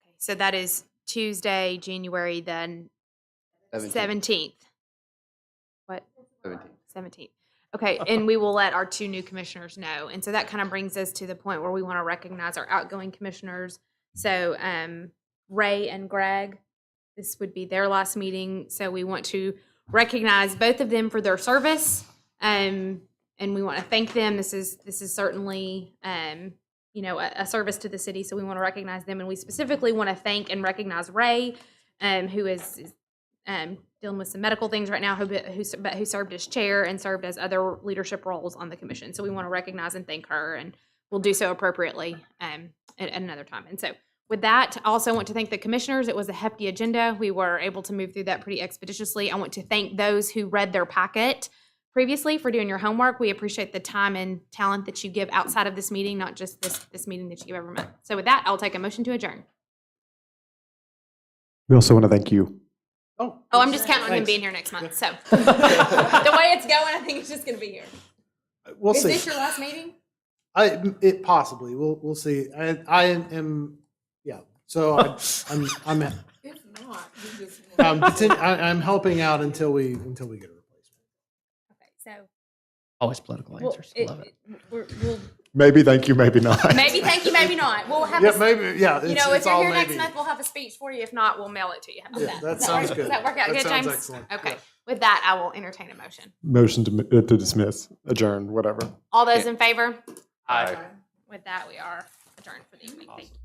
Okay. So that is Tuesday, January then 17th. What? 17th. Okay, and we will let our two new commissioners know. And so that kind of brings us to the point where we want to recognize our outgoing commissioners. So Ray and Greg, this would be their last meeting. So we want to recognize both of them for their service. And we want to thank them. This is certainly a service to the city. So we want to recognize them. And we specifically want to thank and recognize Ray, who is dealing with some medical things right now, who served as chair and served as other leadership roles on the commission. So we want to recognize and thank her, and we'll do so appropriately at another time. And so with that, I also want to thank the commissioners. It was a hefty agenda. We were able to move through that pretty expeditiously. I want to thank those who read their packet previously for doing your homework. We appreciate the time and talent that you give outside of this meeting, not just this meeting that you give every month. So with that, I'll take a motion to adjourn. We also want to thank you. Oh, I'm just counting on him Thanks. being here next month. So the way it's going, I think he's just going to be here. We'll Is see. this your last meeting? It possibly. We'll see. I am. Yeah. So I'm If not, you just. I'm helping out until we get a replacement. Okay, so always political answers. I love it. we'll Maybe thank you, maybe not. maybe thank you, maybe not. We'll have Yeah, maybe. Yeah. if you're here next month, we'll have a speech for you. If not, we'll mail it to you. How about Yeah, that? that Does sounds work? good. Does that work out That good, sounds James? excellent. Okay. Yeah. With that, I will entertain a motion. Motion to dismiss, adjourn, whatever. All those in favor? Aye. With that, we are adjourned for the evening. Thank you.